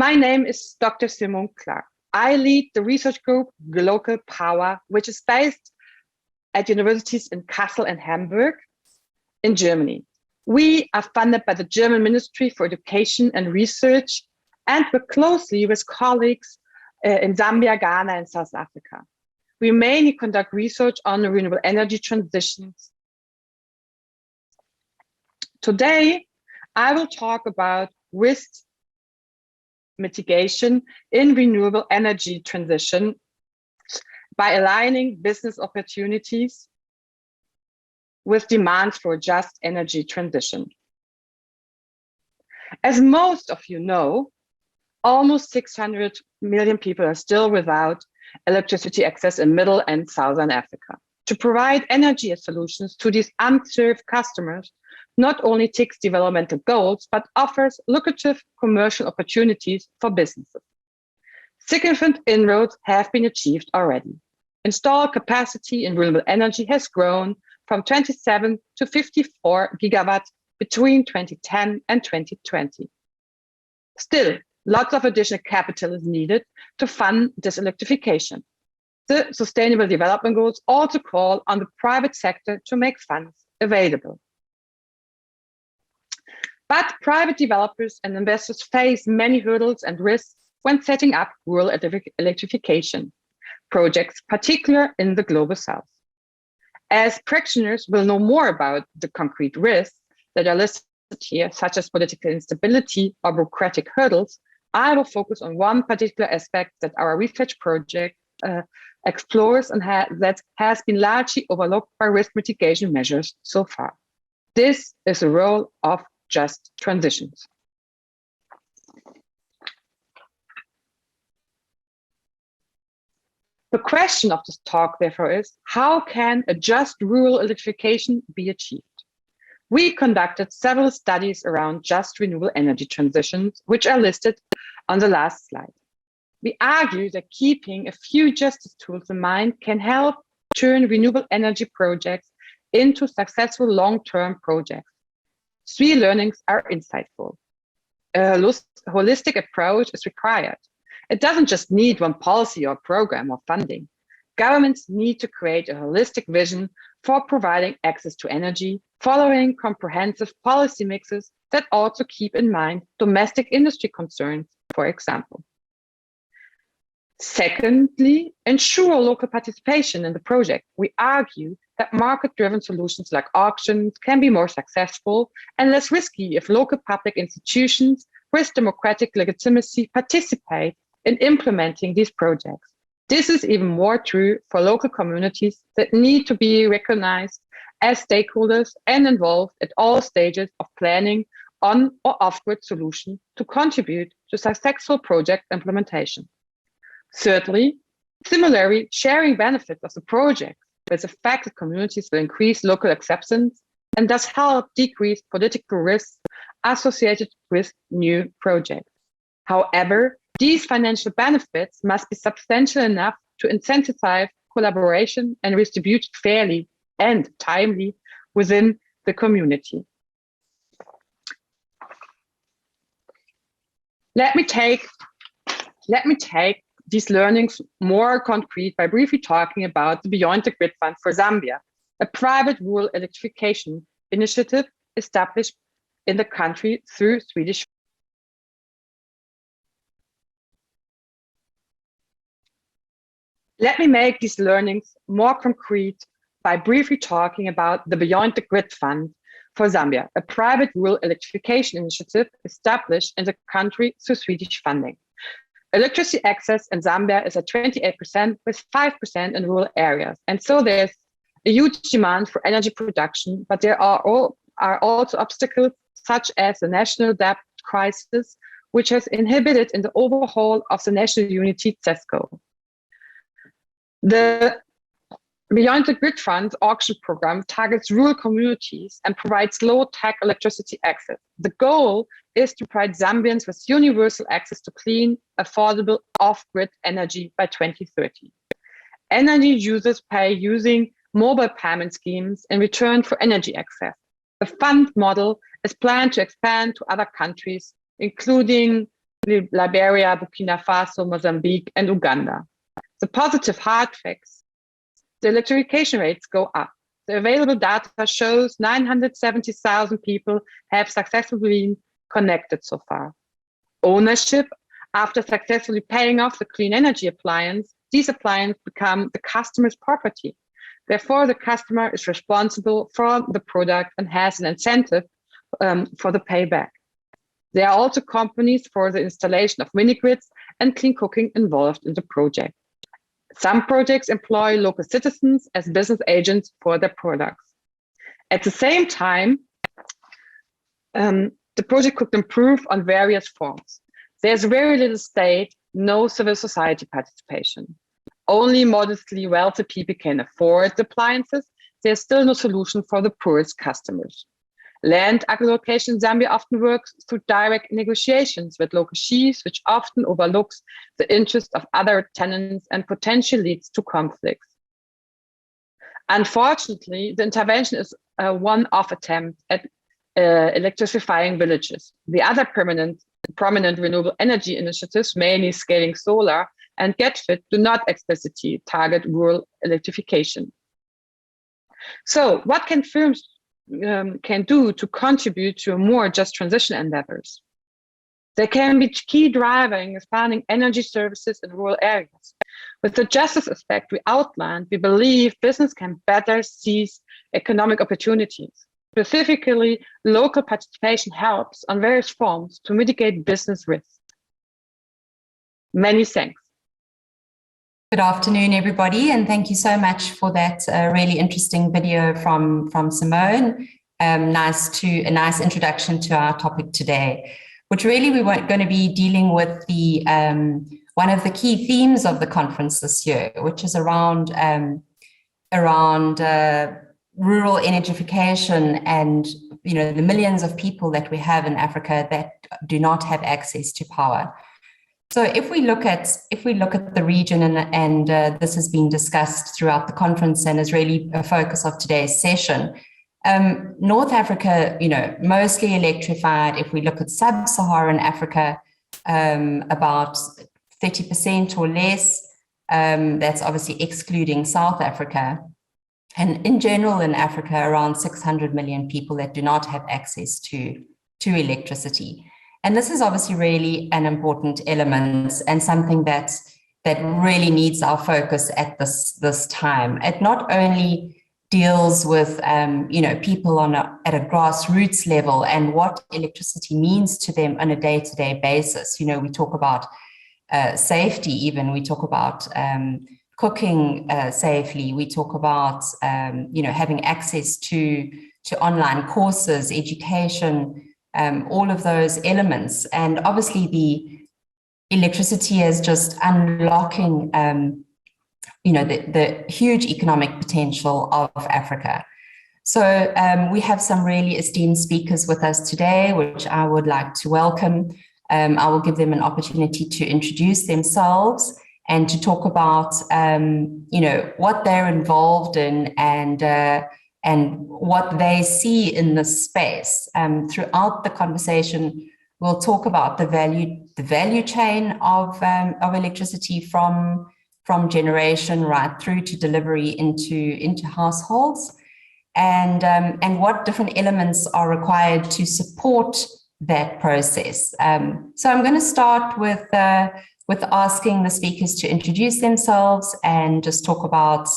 My name is Dr. Simone Clark. I lead the research group GlocalPower, which is based at universities in Kassel and Hamburg in Germany. We are funded by the German Ministry for Education and Research and work closely with colleagues in Zambia, Ghana, and South Africa. We mainly conduct research on renewable energy transitions. Today, I will talk about risk mitigation in renewable energy transition by aligning business opportunities with demands for just energy transition. As most of you know, almost 600 million people are still without electricity access in Middle and Southern Africa. To provide energy solutions to these unserved customers not only ticks developmental goals, but offers lucrative commercial opportunities for businesses. Significant inroads have been achieved already. Installed capacity in renewable energy has grown from 27 to 54 gigawatts between 2010 and 2020. Still, lots of additional capital is needed to fund this electrification. The Sustainable Development Goals also call on the private sector to make funds available. But private developers and investors face many hurdles and risks when setting up rural electrification projects, particularly in the Global South. As practitioners will know more about the concrete risks that are listed here, such as political instability or bureaucratic hurdles, I will focus on one particular aspect that our research project explores and that has been largely overlooked by risk mitigation measures so far. This is the role of just transitions. The question of this talk, therefore, is how can a just rural electrification be achieved? We conducted several studies around just renewable energy transitions, which are listed on the last slide. We argue that keeping a few justice tools in mind can help turn renewable energy projects into successful long-term projects. Three learnings are insightful. A holistic approach is required. It doesn't just need one policy or program or funding. Governments need to create a holistic vision for providing access to energy, following comprehensive policy mixes that also keep in mind domestic industry concerns, for example. Secondly, ensure local participation in the project. We argue that market-driven solutions like auctions can be more successful and less risky if local public institutions with democratic legitimacy participate in implementing these projects. This is even more true for local communities that need to be recognized as stakeholders and involved at all stages of planning on or off-grid solutions to contribute to successful project implementation. Thirdly, similarly, sharing benefits of the project with affected communities will increase local acceptance and thus help decrease political risks associated with new projects. However, these financial benefits must be substantial enough to incentivize collaboration and distribute fairly and timely within the community. Let me take these learnings more concrete by briefly talking about the Beyond the Grid Fund for Zambia, a private rural electrification initiative established in the country through Swedish. Let me make these learnings more concrete by briefly talking about the Beyond the Grid Fund for Zambia, a private rural electrification initiative established in the country through Swedish funding. Electricity access in Zambia is at 28%, with 5% in rural areas. And so there's a huge demand for energy production, but there are also obstacles such as the national debt crisis, which has inhibited in the overhaul of the national unity CESCO. The Beyond the Grid Fund auction program targets rural communities and provides low-tech electricity access. The goal is to provide Zambians with universal access to clean, affordable, off-grid energy by 2030. Energy users pay using mobile payment schemes in return for energy access. The fund model is planned to expand to other countries, including Liberia, Burkina Faso, Mozambique, and Uganda. The positive hard facts: the electrification rates go up. The available data shows 970,000 people have successfully been connected so far. Ownership: after successfully paying off the clean energy appliance, these appliances become the customer's property. Therefore, the customer is responsible for the product and has an incentive for the payback. There are also companies for the installation of mini-grids and clean cooking involved in the project. Some projects employ local citizens as business agents for their products. At the same time, the project could improve on various forms. There's very little state, no civil society participation. Only modestly wealthy people can afford the appliances. There's still no solution for the poorest customers. Land allocation in Zambia often works through direct negotiations with local chiefs, which often overlooks the interest of other tenants and potentially leads to conflicts. Unfortunately, the intervention is a one-off attempt at electrifying villages. The other prominent renewable energy initiatives, mainly scaling solar and GetFit, do not explicitly target rural electrification. So what can firms can do to contribute to a more just transition endeavors? They can be key driver in expanding energy services in rural areas. With the justice aspect we outlined, we believe business can better seize economic opportunities. Specifically, local participation helps on various forms to mitigate business risks. Many thanks. Good afternoon, everybody, and thank you so much for that really interesting video from Simone. A nice introduction to our topic today, which really we weren't going to be dealing with the one of the key themes of the conference this year, which is around rural energification and the millions of people that we have in Africa that do not have access to power. So if we look at the region, and this has been discussed throughout the conference and is really a focus of today's session, North Africa, mostly electrified. If we look at sub-Saharan Africa, about 30% or less. That's obviously excluding South Africa. And in general, in Africa, around 600 million people that do not have access to electricity. And this is obviously really an important element and something that really needs our focus at this time. It not only deals with people at a grassroots level and what electricity means to them on a day-to-day basis. We talk about safety, even we talk about cooking safely. We talk about having access to online courses, education. All of those elements, and obviously the electricity is just unlocking, the huge economic potential of Africa. So we have some really esteemed speakers with us today, which I would like to welcome. I will give them an opportunity to introduce themselves and to talk about, what they're involved in and what they see in this space. Throughout the conversation, we'll talk about the value chain of electricity from generation right through to delivery into households, and what different elements are required to support that process. So I'm going to start with asking the speakers to introduce themselves and just talk about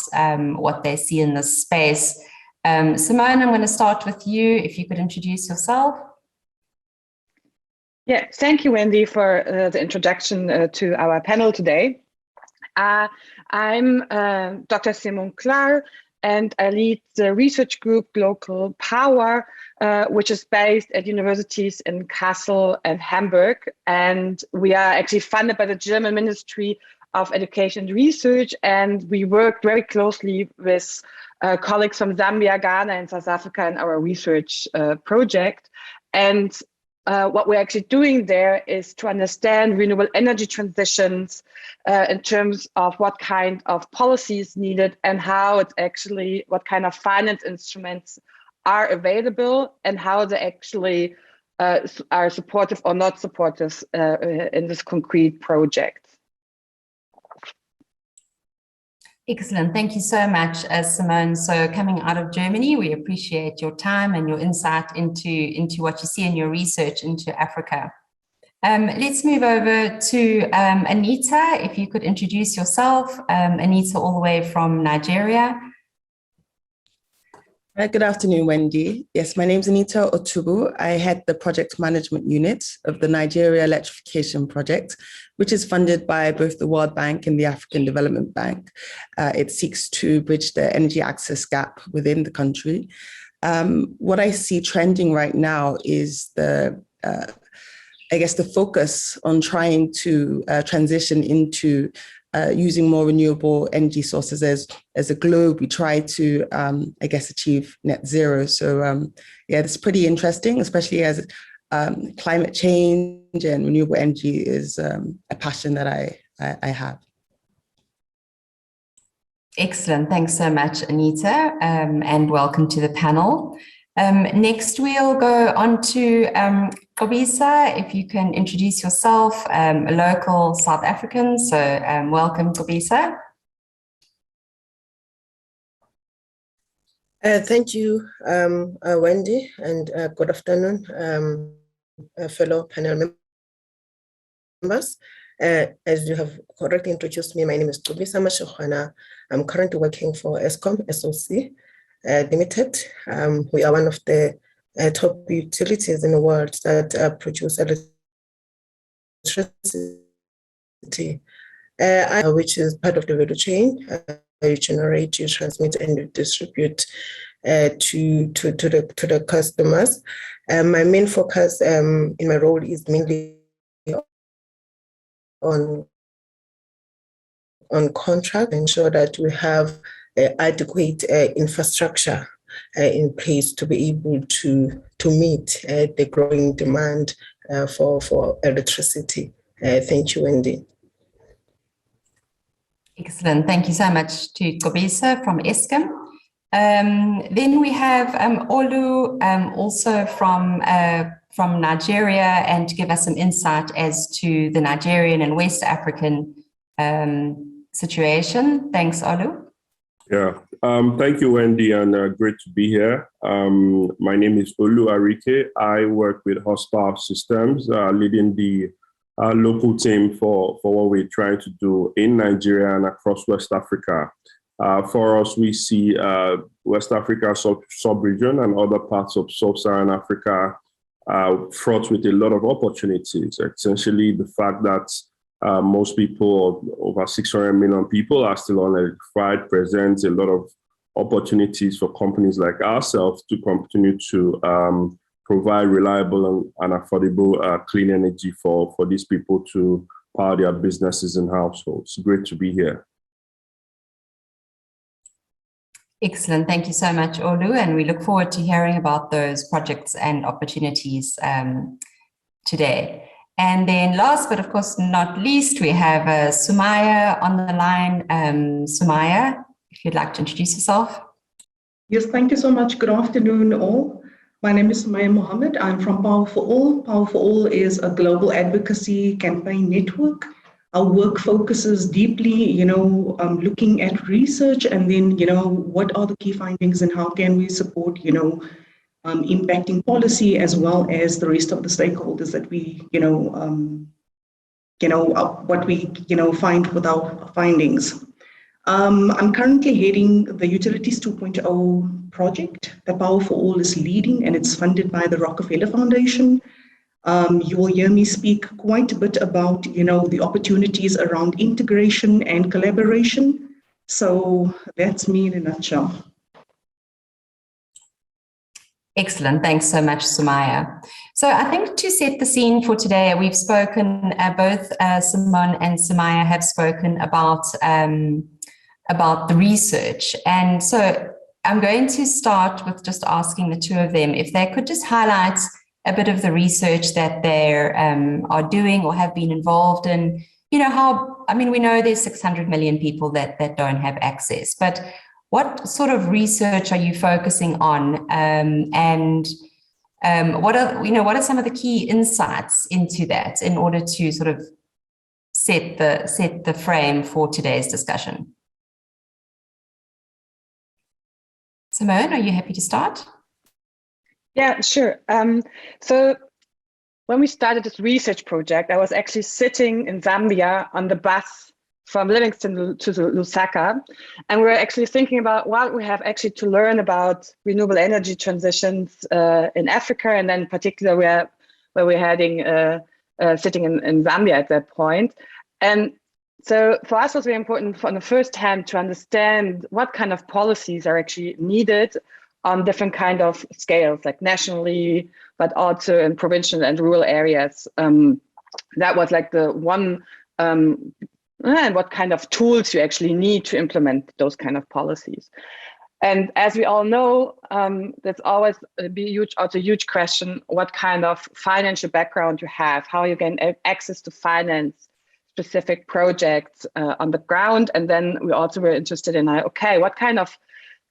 what they see in this space. Simone, I'm going to start with you. If you could introduce yourself. Yeah, thank you, Wendy, for the introduction to our panel today. I'm Dr. Simone Klaar, and I lead the research group GlocalPower, which is based at universities in Kassel and Hamburg. And we are actually funded by the German Ministry of Education and Research, and we work very closely with colleagues from Zambia, Ghana, and South Africa in our research project. And what we're actually doing there is to understand renewable energy transitions in terms of what kind of policies needed and how it's actually, what kind of finance instruments are available and how they actually are supportive or not supportive in this concrete project. Excellent. Thank you so much, Simone. So coming out of Germany, we appreciate your time and your insight into what you see in your research into Africa. Let's move over to Anita. If you could introduce yourself, Anita, all the way from Nigeria. Good afternoon, Wendy. Yes, my name is Anita Otubu. I head the project management unit of the Nigeria Electrification Project, which is funded by both the World Bank and the African Development Bank. It seeks to bridge the energy access gap within the country. What I see trending right now is the focus on trying to transition into using more renewable energy sources. As a globe, we try to, achieve net zero. So yeah, it's pretty interesting, especially as climate change and renewable energy is a passion that I have. Excellent. Thanks so much, Anita, and welcome to the panel. Next, we'll go on to Gobisa. If you can introduce yourself, a local South African. So welcome, Gobisa. Thank you, Wendy, and good afternoon, fellow panel members. As you have correctly introduced me, my name is Gobisa Mashokwana. I'm currently working for Eskom SOC Limited. We are one of the top utilities in the world that produce electricity, which is part of the value chain. You generate, you transmit, and you distribute to the customers. My main focus in my role is mainly on contract, ensure that we have adequate infrastructure in place to be able to meet the growing demand for electricity. Thank you, Wendy. Excellent. Thank you so much to Gobisa from Eskom. Then we have Olu, also from Nigeria, and to give us some insight as to the Nigerian and West African situation. Thanks, Olu. Yeah, thank you, Wendy, and great to be here. My name is Olu Arike. I work with Horsepower Systems, leading the local team for what we're trying to do in Nigeria and across West Africa. For us, we see West Africa sub-region and other parts of Sub-Saharan Africa fraught with a lot of opportunities. Essentially, the fact that most people, over 600 million people, are still unelectrified, presents a lot of opportunities for companies like ourselves to continue to provide reliable and affordable clean energy for these people to power their businesses and households. Great to be here. Excellent. Thank you so much, Olu. And we look forward to hearing about those projects and opportunities today. And then last, but of course not least, we have Sumaya on the line. Sumaya, if you'd like to introduce yourself. Yes, thank you so much. Good afternoon, all. My name is Sumaya Mohammed. I'm from Power for All. Power for All is a global advocacy campaign network. Our work focuses deeply, looking at research and then, what are the key findings and how can we support, impacting policy as well as the rest of the stakeholders that we, what we, find with our findings. I'm currently heading the Utilities 2.0 project that Power for All is leading, and it's funded by the Rockefeller Foundation. You will hear me speak quite a bit about, the opportunities around integration and collaboration. So that's me in a nutshell. Excellent. Thanks so much, Sumaya. So I think to set the scene for today, we've spoken, both Simone and Sumaya have spoken about the research. And so I'm going to start with just asking the two of them if they could just highlight a bit of the research that they are doing or have been involved in. We know there's 600 million people that don't have access, but what sort of research are you focusing on? And What are some of the key insights into that in order to sort of set the frame for today's discussion? Simone, are you happy to start? Yeah, sure. So when we started this research project, I was actually sitting in Zambia on the bus from Livingston to Lusaka, and we were actually thinking about what we have actually to learn about renewable energy transitions in Africa, and then particularly where we're heading, sitting in Zambia at that point. And so for us, it was very important on the first hand to understand what kind of policies are actually needed on different kind of scales, like nationally, but also in provincial and rural areas. That was like the one, and what kind of tools you actually need to implement those kind of policies. And as we all know, that's always a huge question, what kind of financial background you have, how you gain access to finance specific projects on the ground. And then we also were interested in, okay, what kind of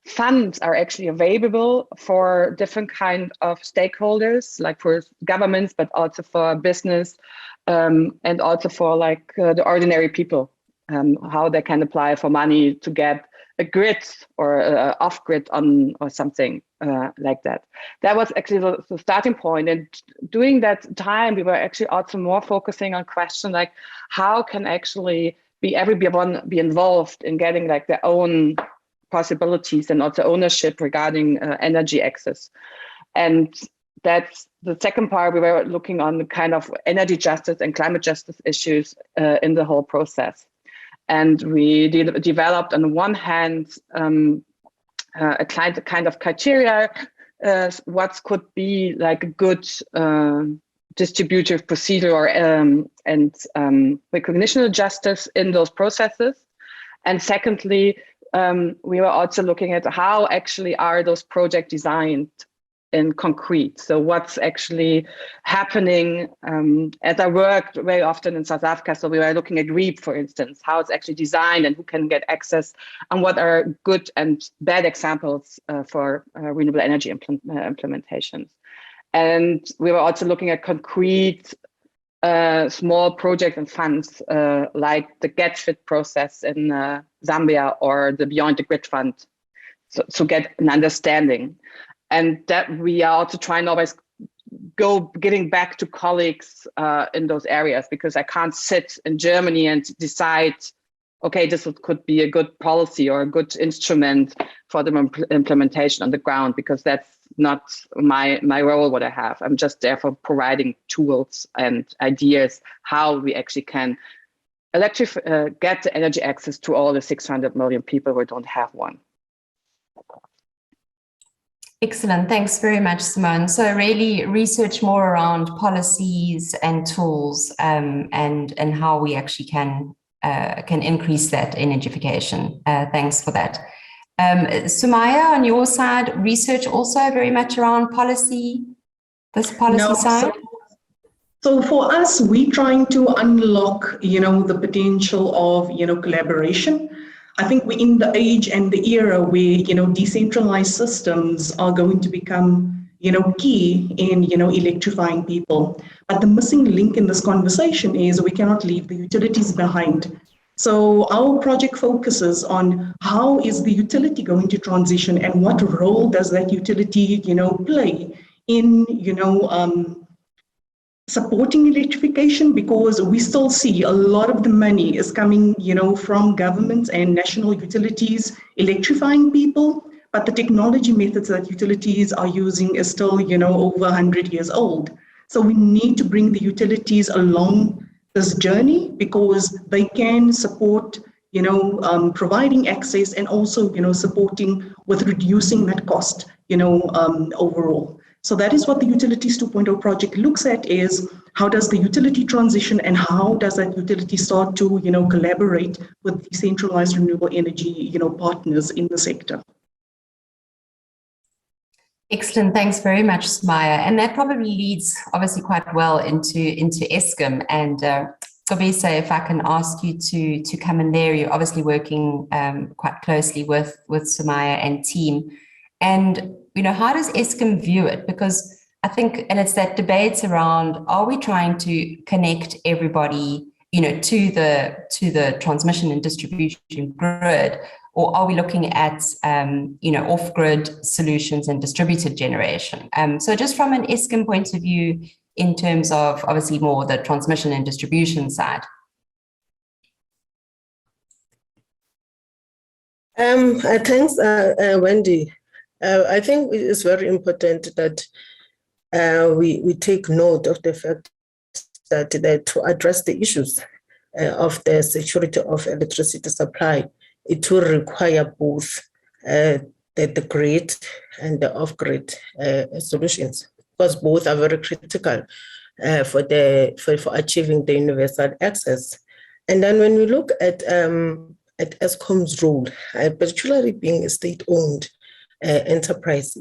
funds are actually available for different kind of stakeholders, like for governments, but also for business, and also for like the ordinary people, how they can apply for money to get a grid or off grid on or something like that. That was actually the starting point. And during that time, we were actually also more focusing on questions like how can actually everyone be involved in getting like their own possibilities and also ownership regarding energy access. And that's the second part. We were looking on the kind of energy justice and climate justice issues in the whole process. And we developed on the one hand a kind of criteria, what could be like a good distributive procedure or and recognition of justice in those processes. And secondly, we were also looking at how actually are those projects designed in concrete. So what's actually happening, as I worked very often in South Africa, so we were looking at REAP, for instance, how it's actually designed and who can get access, and what are good and bad examples for renewable energy implementations. And we were also looking at concrete small projects and funds like the GetFit process in Zambia or the Beyond the Grid Fund, so to get an understanding. And that we are also trying always getting back to colleagues in those areas, because I can't sit in Germany and decide, okay, this could be a good policy or a good instrument for the implementation on the ground, because that's not my role, what I have. I'm just there for providing tools and ideas how we actually can get the energy access to all the 600 million people who don't have one. Excellent. Thanks very much, Simone. So really research more around policies and tools and how we actually can increase that energification. Thanks for that. Sumaya, on your side, research also very much around policy, this policy side? So for us, we're trying to unlock, the potential of, collaboration. I think we're in the age and the era where, decentralized systems are going to become, key in, electrifying people. But the missing link in this conversation is we cannot leave the utilities behind. So our project focuses on how is the utility going to transition and what role does that utility, play in, supporting electrification, because we still see a lot of the money is coming, from governments and national utilities electrifying people, but the technology methods that utilities are using is still, over 100 years old. So we need to bring the utilities along this journey, because they can support, providing access and also, supporting with reducing that cost, overall. So that is what the Utilities 2.0 project looks at, is how does the utility transition and how does that utility start to, collaborate with decentralized renewable energy, partners in the sector. Excellent. Thanks very much, Sumaya. And that probably leads obviously quite well into Eskom. And Gobisa, if I can ask you to come in there, you're obviously working quite closely with Sumaya and team. And how does Eskom view it? Because I think, and it's that debate around, are we trying to connect everybody, you know, to the transmission and distribution grid, or are we looking at, you know, off-grid solutions and distributed generation? So just from an Eskom point of view, in terms of obviously more the transmission and distribution side. Thanks, Wendy. I think it is very important that we take note of the fact that to address the issues of the security of electricity supply, it will require both the grid and the off-grid solutions, because both are very critical for achieving the universal access. And then when we look at Eskom's role, particularly being a state-owned enterprise,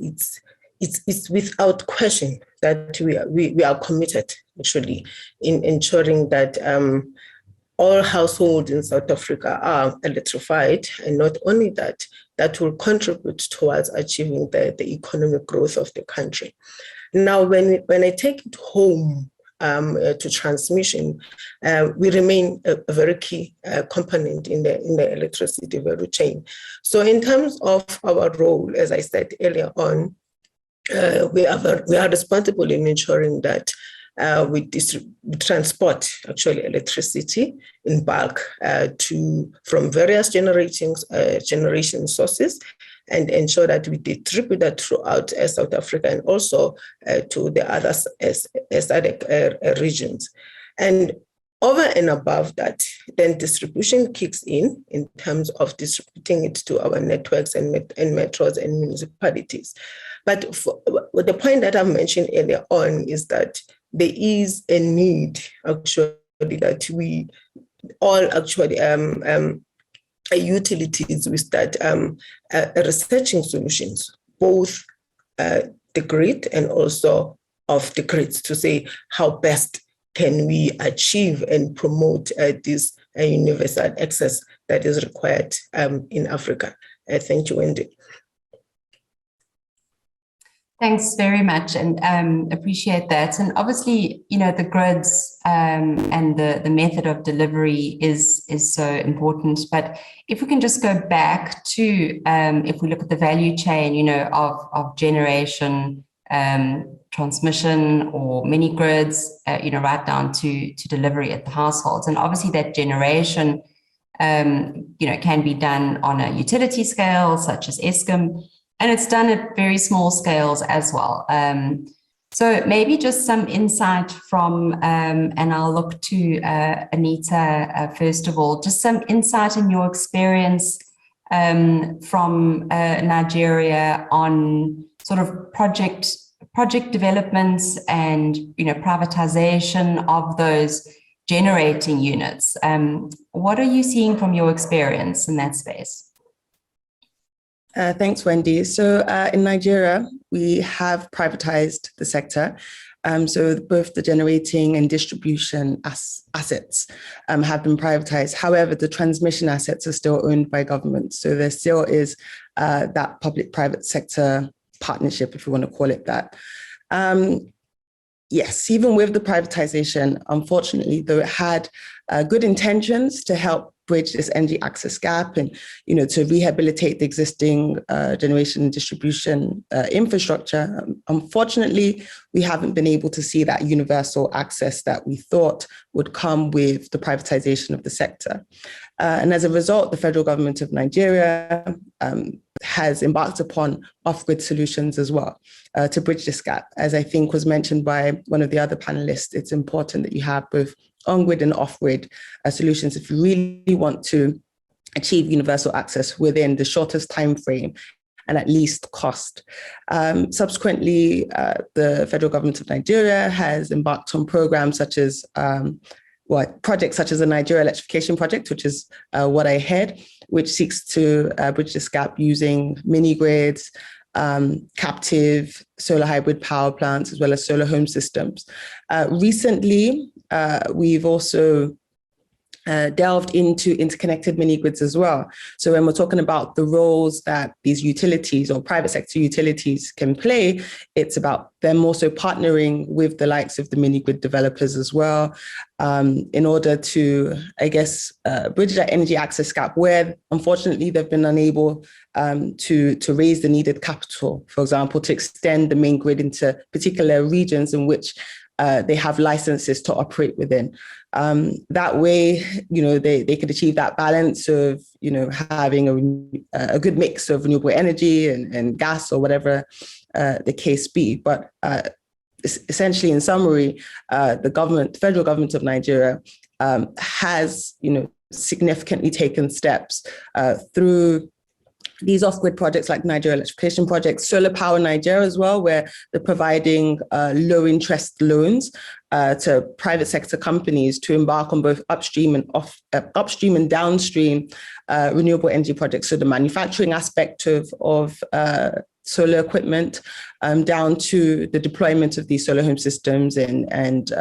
it's without question that we are committed actually in ensuring that all households in South Africa are electrified, and not only that, that will contribute towards achieving the economic growth of the country. Now, when I take it home to transmission, we remain a very key component in the electricity value chain. So in terms of our role, as I said earlier on, we are responsible in ensuring that we transport actually electricity in bulk from various generation sources, and ensure that we distribute that throughout South Africa and also to the other SADC regions. And over and above that, then distribution kicks in terms of distributing it to our networks and metros and municipalities. But the point that I mentioned earlier on is that there is a need actually that we all actually utilities with that researching solutions, both the grid and also off the grids, to say how best can we achieve and promote this universal access that is required in Africa. Thank you, Wendy. Thanks very much, and appreciate that. And obviously, you know, the grids and the method of delivery is so important. But if we can just go back to, if we look at the value chain, you know, of generation, transmission, or mini grids, you know, right down to delivery at the households. And obviously that generation, you know, can be done on a utility scale, such as Eskom, and it's done at very small scales as well. So maybe just some insight from, and I'll look to Anita first of all, just some insight in your experience from Nigeria on sort of project developments and, you know, privatization of those generating units. What are you seeing from your experience in that space? Thanks, Wendy. So in Nigeria, we have privatized the sector. So both the generating and distribution assets have been privatized. However, the transmission assets are still owned by government. So there still is that public-private sector partnership, if you want to call it that. Yes, even with the privatization, unfortunately, though it had good intentions to help bridge this energy access gap and, you know, to rehabilitate the existing generation and distribution infrastructure. Unfortunately, we haven't been able to see that universal access that we thought would come with the privatization of the sector. And as a result, the federal government of Nigeria has embarked upon off-grid solutions as well to bridge this gap. As I think was mentioned by one of the other panelists, it's important that you have both on-grid and off-grid solutions if you really want to achieve universal access within the shortest time frame and at least cost. Subsequently, the federal government of Nigeria has embarked on programs such as projects such as the Nigeria Electrification project, which is what I head, which seeks to bridge this gap using mini grids, captive solar hybrid power plants, as well as solar home systems. Recently, we've also delved into interconnected mini grids as well. So when we're talking about the roles that these utilities or private sector utilities can play, it's about them also partnering with the likes of the mini grid developers as well, in order to, I guess, bridge that energy access gap where, unfortunately, they've been unable to raise the needed capital, for example, to extend the main grid into particular regions in which they have licenses to operate within. That way, they could achieve that balance of, having a good mix of renewable energy and gas or whatever the case be. But essentially, in summary, the federal government of Nigeria has, significantly taken steps through these off-grid projects like Nigeria Electrification projects, Solar Power Nigeria as well, where they're providing low-interest loans to private sector companies to embark on both upstream and downstream renewable energy projects. So the manufacturing aspect of solar equipment down to the deployment of these solar home systems and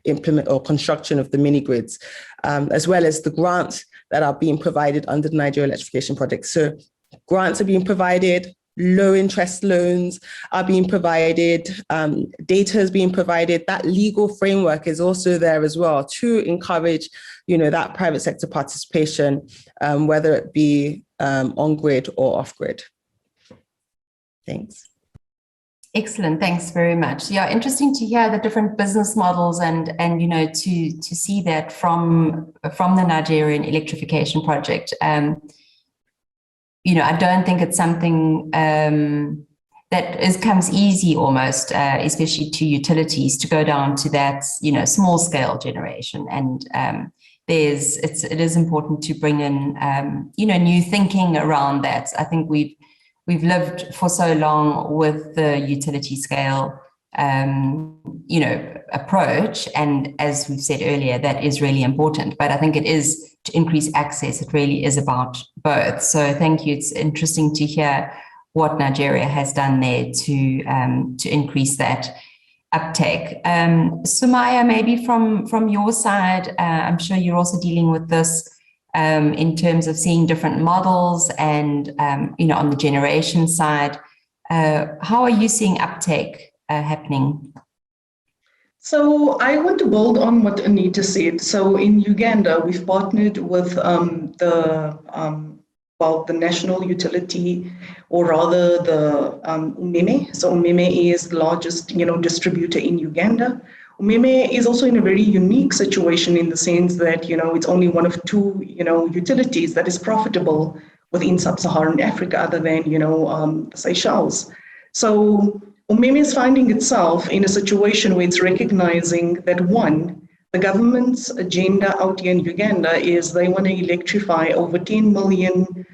implement or construction of the mini grids, as well as the grants that are being provided under the Nigeria Electrification project. So grants are being provided, low interest loans are being provided, data is being provided. That legal framework is also there as well to encourage, that private sector participation, whether it be on grid or off grid. Thanks. Excellent, thanks very much. Yeah, interesting to hear the different business models and to see that from the Nigerian electrification project. I don't think it's something that comes easy almost, especially to utilities, to go down to that, small scale generation. And it is important to bring in, new thinking around that. I think we've lived for so long with the utility scale, approach. And as we've said earlier, that is really important. But I think it is to increase access. It really is about both. So thank you. It's interesting to hear what Nigeria has done there to increase that uptake. Sumaya, maybe from your side, I'm sure you're also dealing with this in terms of seeing different models and, on the generation side. How are you seeing uptake happening? So I want to build on what Anita said. So in Uganda, we've partnered with the national utility, or rather the Umeme. So Umeme is the largest, distributor in Uganda. Umeme is also in a very unique situation in the sense that, it's only one of two, utilities that is profitable within sub-Saharan Africa, other than, the Seychelles. So Umeme is finding itself in a situation where it's recognizing that, one, the government's agenda out here in Uganda is they want to electrify over 10 million,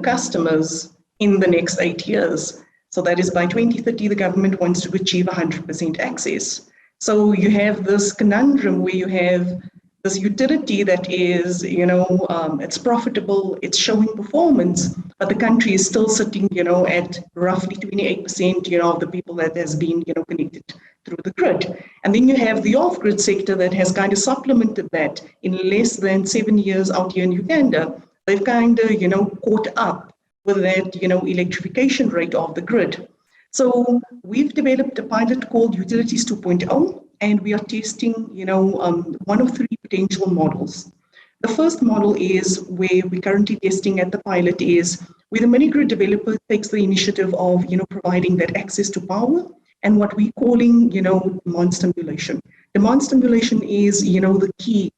customers in the next 8 years. So that is by 2030, the government wants to achieve 100% access. So you have this conundrum where you have this utility that is, it's profitable, it's showing performance, but the country is still sitting, at roughly 28%, of the people that has been, connected through the grid. And then you have the off-grid sector that has kind of supplemented that in less than 7 years out here in Uganda. They've kind of, caught up with that, electrification rate of the grid. So we've developed a pilot called Utilities 2.0, and we are testing, one of three potential models. The first model is where we're currently testing at the pilot is where the mini grid developer takes the initiative of, providing that access to power and what we're calling, demand stimulation. Demand stimulation is, the key,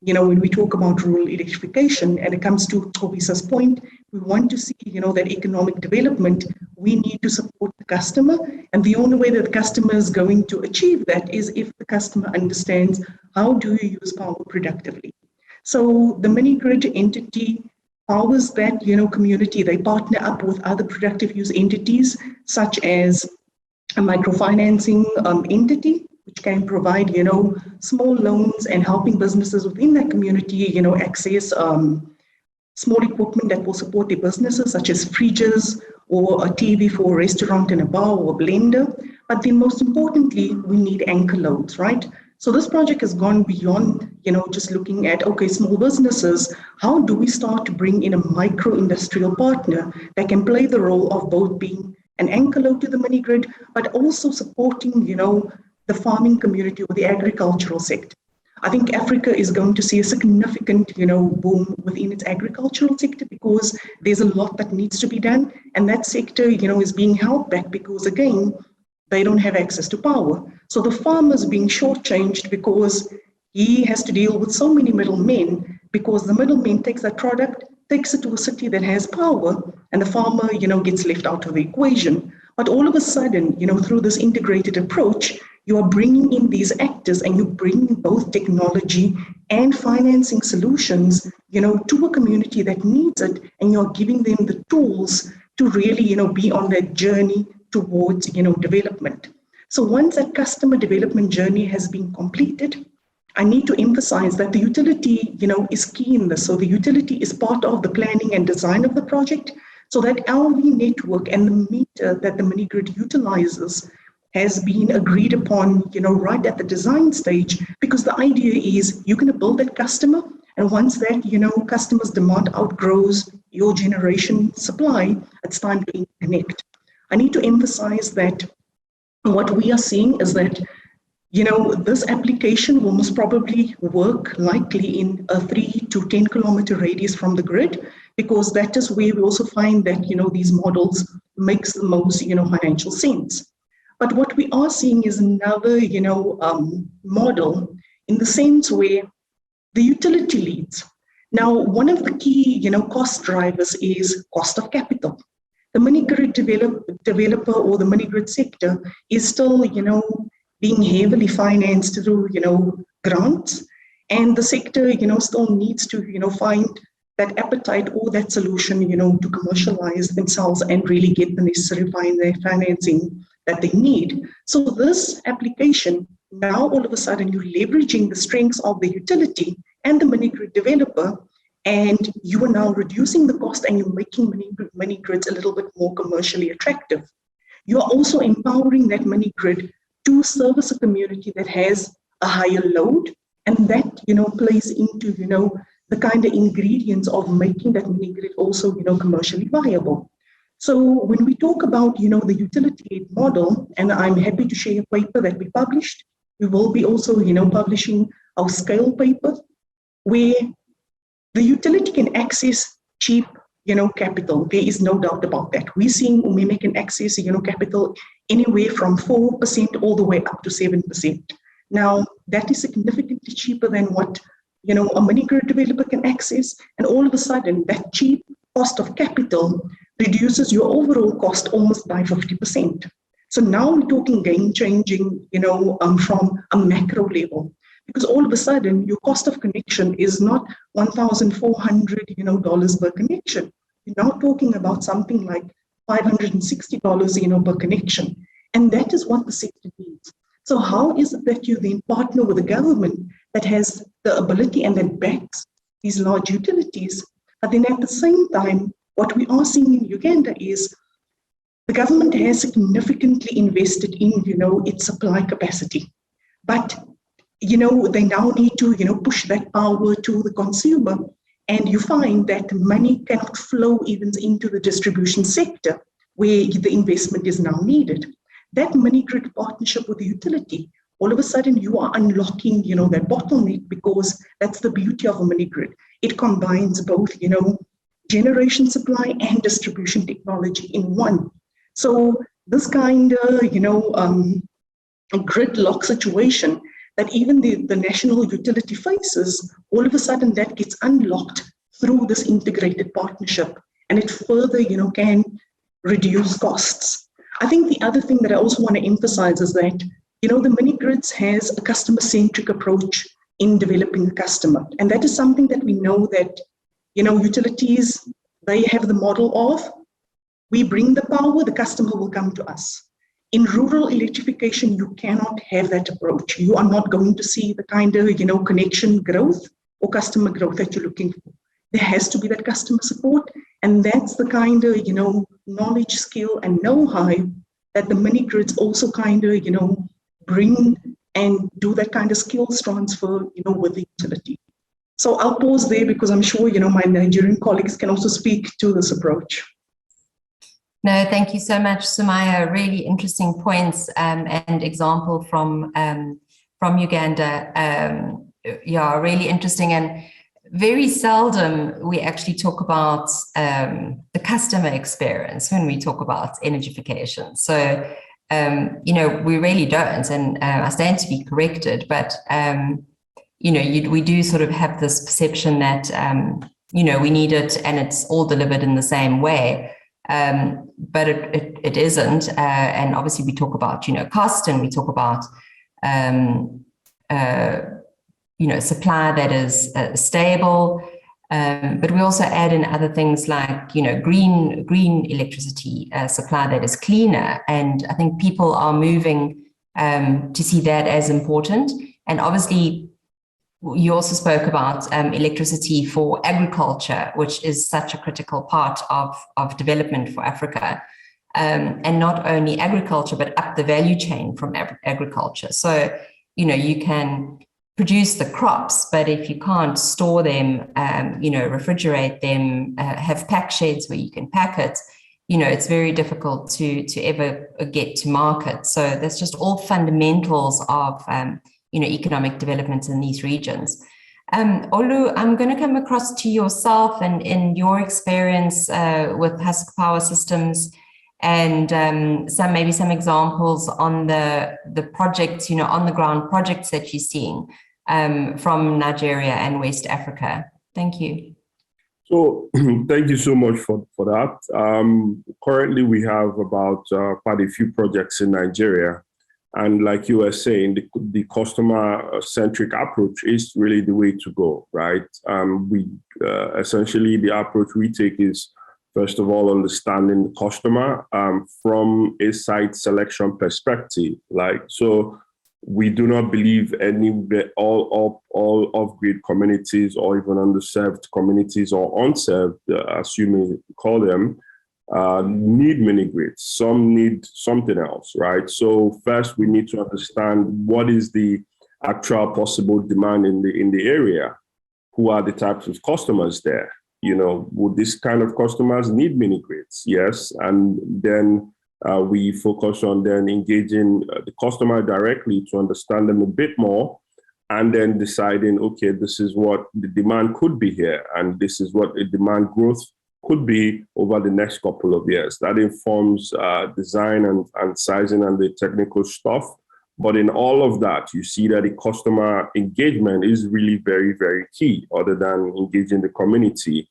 when we talk about rural electrification, and it comes to Tobisa's point, we want to see, that economic development, we need to support the customer. And the only way that the customer is going to achieve that is if the customer understands how do you use power productively. So the mini grid entity powers that, community. They partner up with other productive use entities, such as a microfinancing entity, which can provide, small loans and helping businesses within that community, access small equipment that will support their businesses, such as fridges or a TV for a restaurant and a bar or a blender. But then most importantly, we need anchor loads, right? So this project has gone beyond, just looking at, okay, small businesses, how do we start to bring in a micro-industrial partner that can play the role of both being an anchor load to the mini grid, but also supporting, the farming community or the agricultural sector. I think Africa is going to see a significant, boom within its agricultural sector because there's a lot that needs to be done. And that sector, is being held back because, again, they don't have access to power. So the farmer is being shortchanged because he has to deal with so many middlemen because the middleman takes that product, takes it to a city that has power, and the farmer, gets left out of the equation. But all of a sudden, through this integrated approach, you are bringing in these actors and you bring both technology and financing solutions, to a community that needs it, and you're giving them the tools to really, be on that journey towards, development. So once that customer development journey has been completed, I need to emphasize that the utility, is key in this. So the utility is part of the planning and design of the project. So that LV network and the meter that the mini grid utilizes has been agreed upon, right at the design stage, because the idea is you're going to build that customer, and once that, customer's demand outgrows your generation supply, it's time to interconnect. I need to emphasize that what we are seeing is that, this application will most probably work likely in a 3 to 10 kilometer radius from the grid, because that is where we also find that, these models makes the most, financial sense. But what we are seeing is another, model in the sense where the utility leads. Now, one of the key, cost drivers is cost of capital. The mini grid developer or the mini grid sector is still, being heavily financed through, grants, and the sector, still needs to, find that appetite or that solution, to commercialize themselves and really get the necessary financing that they need. So this application, now all of a sudden you're leveraging the strengths of the utility and the mini grid developer, and you are now reducing the cost and you're making mini grids a little bit more commercially attractive. You are also empowering that mini grid to service a community that has a higher load, and that, plays into, the kind of ingredients of making that mini grid also, commercially viable. So when we talk about, the utility model, and I'm happy to share a paper that we published, we will be also, publishing our scale paper, where the utility can access cheap, capital. There is no doubt about that. We're seeing UMEME can access, capital anywhere from 4% all the way up to 7%. Now, that is significantly cheaper than what, a mini grid developer can access. And all of a sudden, that cheap cost of capital reduces your overall cost almost by 50%. So now we're talking game changing, from a macro level, because all of a sudden your cost of connection is not $1,400, dollars per connection. You're now talking about something like $560, per connection. And that is what the sector needs. So how is it that you then partner with a government that has the ability and that backs these large utilities? But then at the same time, what we are seeing in Uganda is the government has significantly invested in, its supply capacity. But, they now need to, push that power to the consumer. And you find that money cannot flow even into the distribution sector where the investment is now needed. That mini grid partnership with the utility, all of a sudden you are unlocking, that bottleneck, because that's the beauty of a mini grid. It combines both, generation supply and distribution technology in one. So this kind of, gridlock situation that even the national utility faces, all of a sudden that gets unlocked through this integrated partnership, and it further, can reduce costs. I think the other thing that I also want to emphasize is that, the mini grids has a customer-centric approach in developing the customer. And that is something that we know that, utilities, they have the model of, we bring the power, the customer will come to us. In rural electrification, you cannot have that approach. You are not going to see the kind of, connection growth or customer growth that you're looking for. There has to be that customer support. And that's the kind of, knowledge, skill, and know-how that the mini grids also kind of, bring and do that kind of skills transfer, with the utility. So I'll pause there because I'm sure, my Nigerian colleagues can also speak to this approach. No, thank you so much, Sumaya. Really interesting points and example from Uganda. Yeah, really interesting. And very seldom we actually talk about the customer experience when we talk about energification. So, we really don't, and I stand to be corrected, but, we do sort of have this perception that, we need it and it's all delivered in the same way. But it isn't. And obviously we talk about, cost, and we talk about, supply that is stable. But we also add in other things like, green electricity supply that is cleaner. And I think people are moving to see that as important. And obviously, you also spoke about electricity for agriculture, which is such a critical part of development for Africa. And not only agriculture, but up the value chain from agriculture. So, you can produce the crops, but if you can't store them, refrigerate them, have pack sheds where you can pack it, it's very difficult to ever get to market. So that's just all fundamentals of economic development in these regions. Olu, I'm going to come across to yourself and in your experience with Husk Power Systems, and maybe some examples on the projects, on the ground projects that you're seeing from Nigeria and West Africa. Thank you. So thank you so much for that. Currently, we have about quite a few projects in Nigeria. And like you were saying, the customer-centric approach is really the way to go, right? We essentially, the approach we take is, first of all, understanding the customer from a site selection perspective. So we do not believe all off-grid communities or even underserved communities or unserved, as you may call them, need mini grids. Some need something else, right? So first, we need to understand what is the actual possible demand in the area. Who are the types of customers there? Would this kind of customers need mini grids? Yes, and then we focus on then engaging the customer directly to understand them a bit more, and then deciding, okay, this is what the demand could be here, and this is what the demand growth could be over the next couple of years. That informs design and sizing and the technical stuff. But in all of that, you see that the customer engagement is really very, very key, other than engaging the community.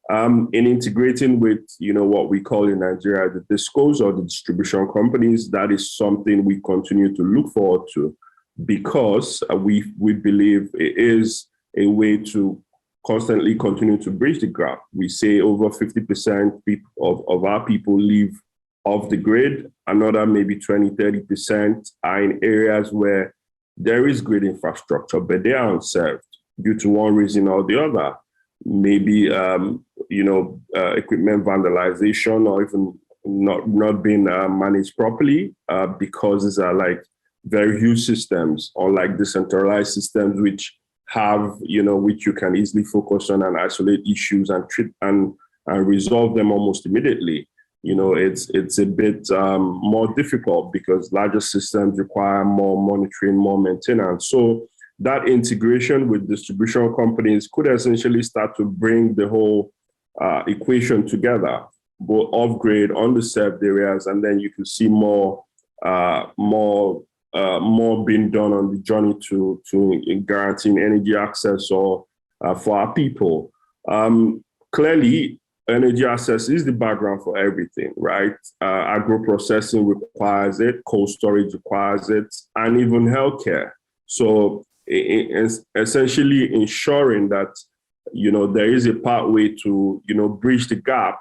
In integrating with, what we call in Nigeria, the discos or the distribution companies, that is something we continue to look forward to, because we believe it is a way to constantly continue to bridge the gap. We say over 50% of our people live off the grid. Another maybe 20-30% are in areas where there is grid infrastructure, but they are unserved due to one reason or the other. Maybe equipment vandalization, or even not being managed properly, because these are like very huge systems, unlike decentralized systems which have, which you can easily focus on and isolate issues and treat and resolve them almost immediately. It's a bit more difficult because larger systems require more monitoring, more maintenance. So that integration with distribution companies could essentially start to bring the whole equation together, both off-grid, underserved areas, and then you can see more being done on the journey to guaranteeing energy access or for our people. Clearly, energy access is the background for everything, right? Agro-processing requires it, cold storage requires it, and even healthcare. So essentially ensuring that, there is a pathway to, bridge the gap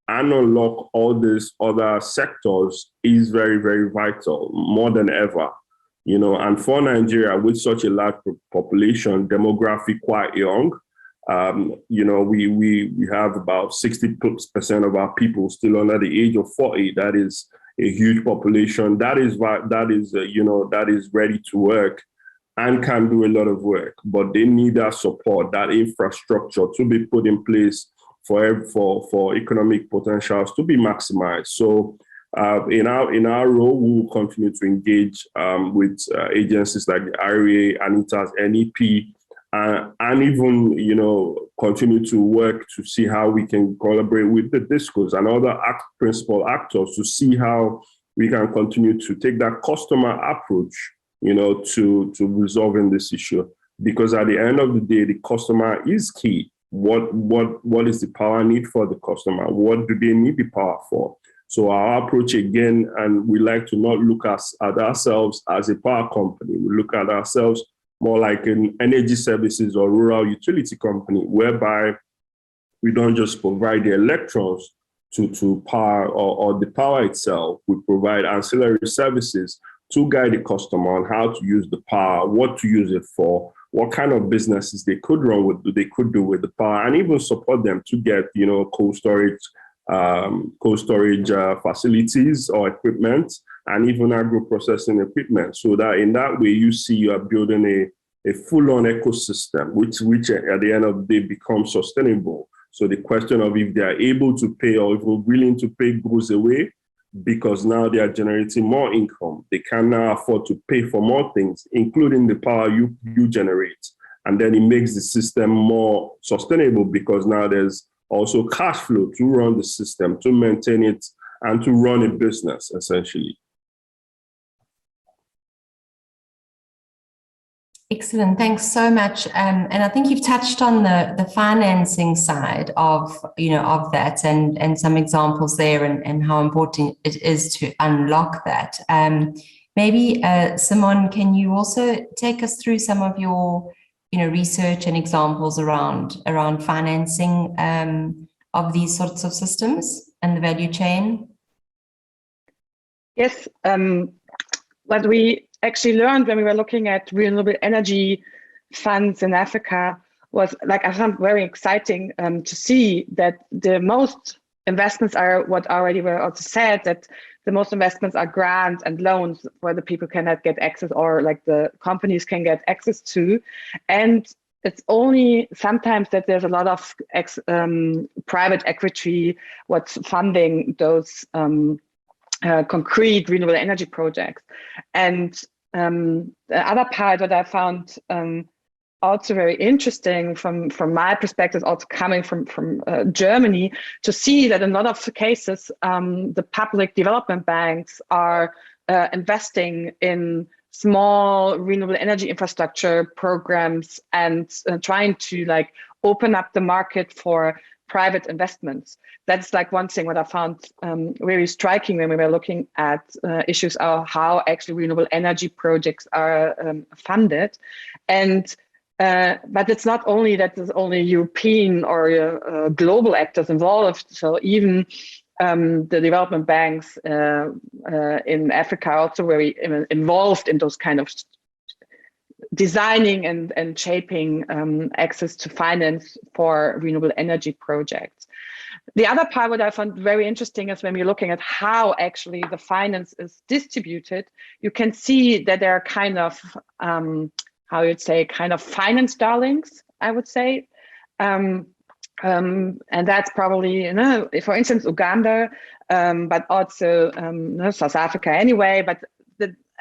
and unlock all these other sectors is very, very vital, more than ever. And for Nigeria, with such a large population, demographic quite young, we have about 60% of our people still under the age of 40. That is a huge population that is ready to work and can do a lot of work, but they need that support, that infrastructure to be put in place for economic potentials to be maximized. So in our role, we will continue to engage with agencies like the IRA, ANITA's NEP, and even continue to work to see how we can collaborate with the DISCOs and other principal actors to see how we can continue to take that customer approach, to resolving this issue. Because at the end of the day, the customer is key. What is the power need for the customer? What do they need the power for? So our approach again, and we like to not look at ourselves as a power company. We look at ourselves more like an energy services or rural utility company, whereby we don't just provide the electrons to power or the power itself. We provide ancillary services to guide the customer on how to use the power, what to use it for, what kind of businesses they could do with the power, and even support them to get cold storage facilities or equipment, and even agro-processing equipment. So that in that way, you are building a full-on ecosystem, which at the end of the day becomes sustainable. So the question of if they are able to pay or if we're willing to pay goes away, because now they are generating more income. They can now afford to pay for more things, including the power you generate. And then it makes the system more sustainable, because now there's also cash flow to run the system, to maintain it, and to run a business, essentially. Excellent. Thanks so much. And I think you've touched on the financing side of that, and some examples there, and how important it is to unlock that. Maybe Simon, can you also take us through some of your research and examples around financing of these sorts of systems and the value chain? Yes. What we actually learned when we were looking at renewable energy funds in Africa was, I found very exciting to see that the most investments are what already were also said, that the most investments are grants and loans where the people cannot get access, or the companies can get access to. And it's only sometimes that there's a lot of private equity what's funding those concrete renewable energy projects. And the other part that I found also very interesting from my perspective, also coming from Germany, to see that in a lot of cases, the public development banks are investing in small renewable energy infrastructure programs and trying to open up the market for private investments. That's one thing what I found very striking when we were looking at issues of how actually renewable energy projects are funded. And but it's not only that there's only European or global actors involved. So even the development banks in Africa are also very involved in those kind of designing and shaping access to finance for renewable energy projects. The other part what I found very interesting is when we're looking at how actually the finance is distributed, you can see that there are kind of, how you'd say, kind of finance darlings, I would say. And that's probably, for instance, Uganda, but also South Africa anyway.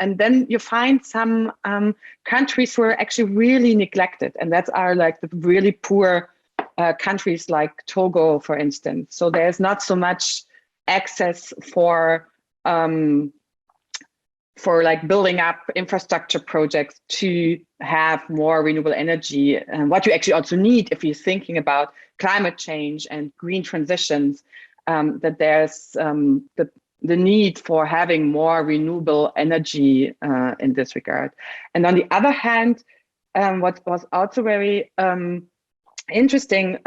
And then you find some countries who are actually really neglected, and that's the really poor countries like Togo, for instance. So there's not so much access for building up infrastructure projects to have more renewable energy, and what you actually also need if you're thinking about climate change and green transitions, that there's the need for having more renewable energy in this regard. And on the other hand, what was also very interesting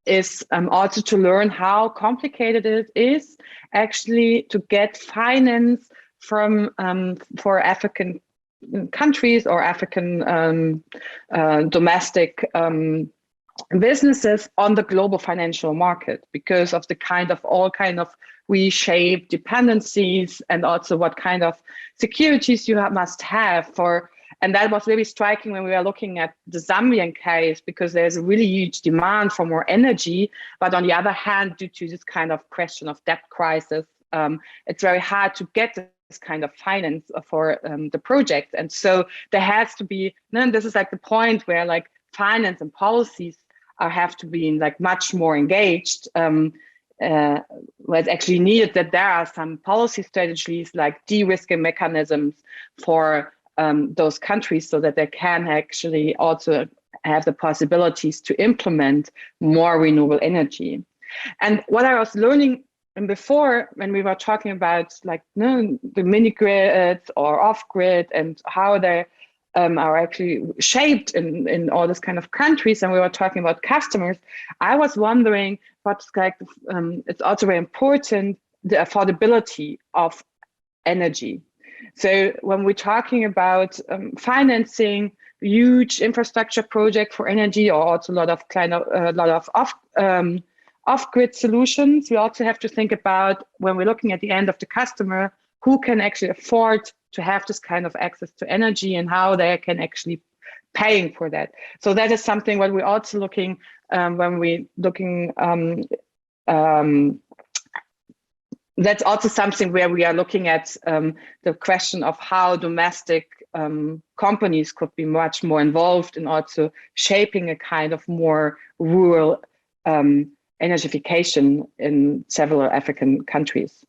is also to learn how complicated it is actually to get finance from for African countries or African domestic businesses on the global financial market, because of all kind of we shape dependencies and also what kind of securities you must have for. And that was really striking when we were looking at the Zambian case, because there's a really huge demand for more energy. But on the other hand, due to this kind of question of debt crisis, it's very hard to get this kind of finance for the project. And so there has to be, and this is like the point where like finance and policies have to be like much more engaged. Where it's actually needed that there are some policy strategies like de-risking mechanisms for those countries, so that they can actually also have the possibilities to implement more renewable energy. And what I was learning before, when we were talking about like the mini grids or off grid and how they are actually shaped in all this kind of countries, and we were talking about customers, I was wondering what's like, it's also very important, the affordability of energy. So when we're talking about financing huge infrastructure project for energy, or also a lot of off-grid solutions, we also have to think about, when we're looking at the end of the customer, who can actually afford to have this kind of access to energy and how they can actually paying for that. So that is something what we're also looking when we're looking. That's also something where we are looking at the question of how domestic companies could be much more involved in also shaping a kind of more rural energification in several African countries.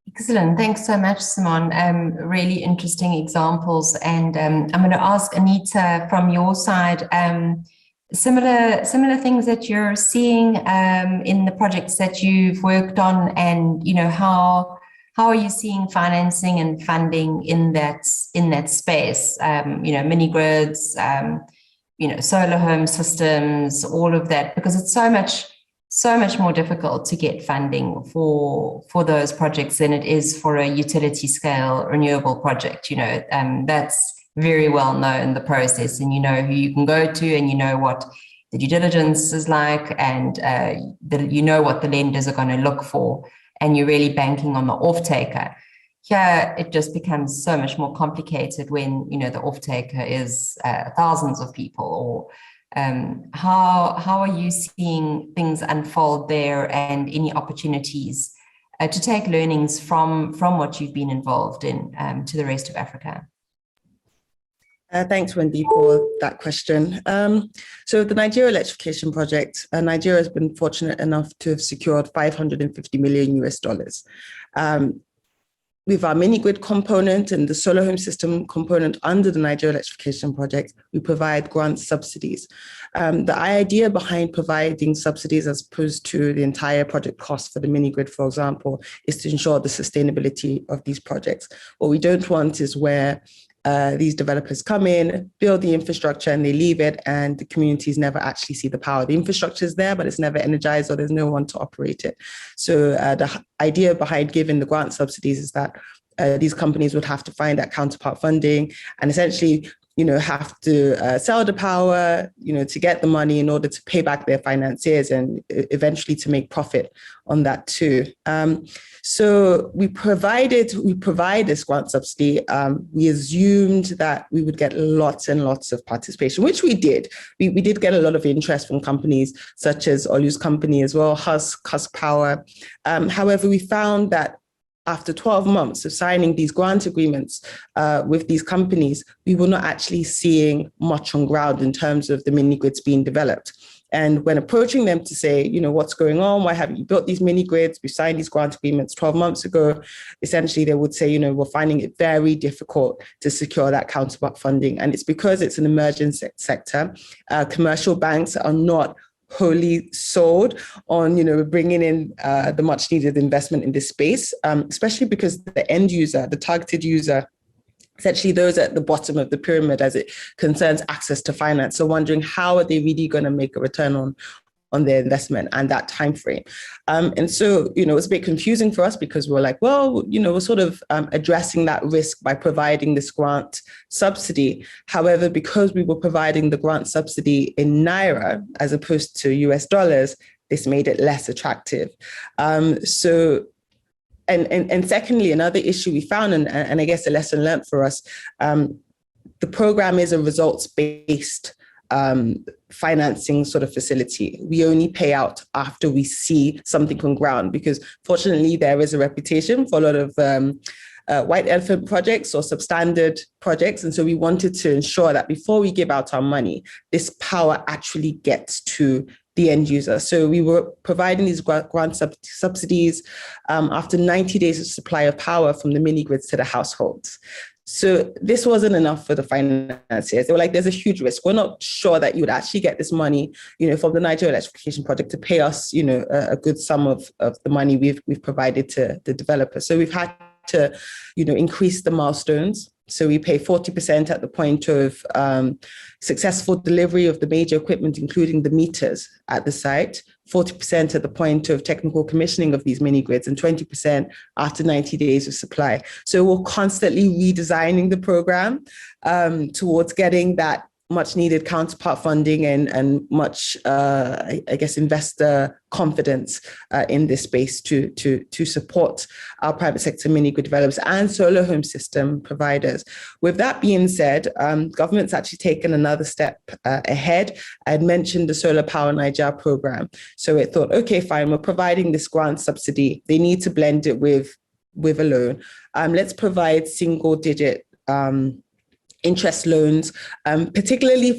Excellent. Thanks so much, Simone. Really interesting examples. And I'm going to ask Anita from your side, similar things that you're seeing in the projects that you've worked on, and how are you seeing financing and funding in that space? Mini grids, solar home systems, all of that, because it's so much more difficult to get funding for those projects than it is for a utility scale renewable project. That's very well known, the process, and you know who you can go to, and you know what the due diligence is like, and you know what the lenders are going to look for, and you're really banking on the off-taker. Here, it just becomes so much more complicated when the off-taker is thousands of people. Or how are you seeing things unfold there, and any opportunities to take learnings from what you've been involved in to the rest of Africa? Thanks, Wendy, for that question. So the Nigeria Electrification Project, Nigeria has been fortunate enough to have secured $550 million US. With our mini grid component and the solar home system component under the Nigeria Electrification Project, we provide grant subsidies. The idea behind providing subsidies as opposed to the entire project cost for the mini grid, for example, is to ensure the sustainability of these projects. What we don't want is where these developers come in, build the infrastructure, and they leave it, and the communities never actually see the power. The infrastructure is there, but it's never energized, or there's no one to operate it. So the idea behind giving the grant subsidies is that these companies would have to find that counterpart funding, and essentially have to sell the power, to get the money in order to pay back their financiers, and eventually to make profit on that too. So we provide this grant subsidy. We assumed that we would get lots and lots of participation, which we did. We did get a lot of interest from companies such as Olu's company as well, Husk Power. However, we found that after 12 months of signing these grant agreements with these companies, we were not actually seeing much on ground in terms of the mini grids being developed. And when approaching them to say, what's going on? Why haven't you built these mini grids? We signed these grant agreements 12 months ago. Essentially, they would say, we're finding it very difficult to secure that counterpart funding. And it's because it's an emerging sector. Commercial banks are not wholly sold on, bringing in the much needed investment in this space, especially because the end user, the targeted user, essentially those at the bottom of the pyramid as it concerns access to finance. So wondering how are they really going to make a return on their investment and that time frame. And so, it's a bit confusing for us because we're like, well, we're sort of addressing that risk by providing this grant subsidy. However, because we were providing the grant subsidy in Naira as opposed to US dollars, this made it less attractive. And secondly, another issue we found, and I guess a lesson learned for us, the program is a results-based financing sort of facility. We only pay out after we see something on ground, because fortunately there is a reputation for a lot of white elephant projects or substandard projects. And so we wanted to ensure that before we give out our money, this power actually gets to the end user. So we were providing these grant subsidies after 90 days of supply of power from the mini grids to the households. So this wasn't enough for the financiers. They were like, there's a huge risk. We're not sure that you would actually get this money, from the Nigeria Electrification Project to pay us, a good sum of the money we've provided to the developers. So we've had to, increase the milestones. So we pay 40% at the point of successful delivery of the major equipment, including the meters at the site, 40% at the point of technical commissioning of these mini grids, and 20% after 90 days of supply. So we're constantly redesigning the program towards getting that much needed counterpart funding and much, investor confidence in this space to support our private sector mini grid developers and solar home system providers. With that being said, government's actually taken another step ahead. I had mentioned the Solar Power Niger program. So it thought, okay, fine, we're providing this grant subsidy. They need to blend it with a loan. Let's provide single digit interest loans, particularly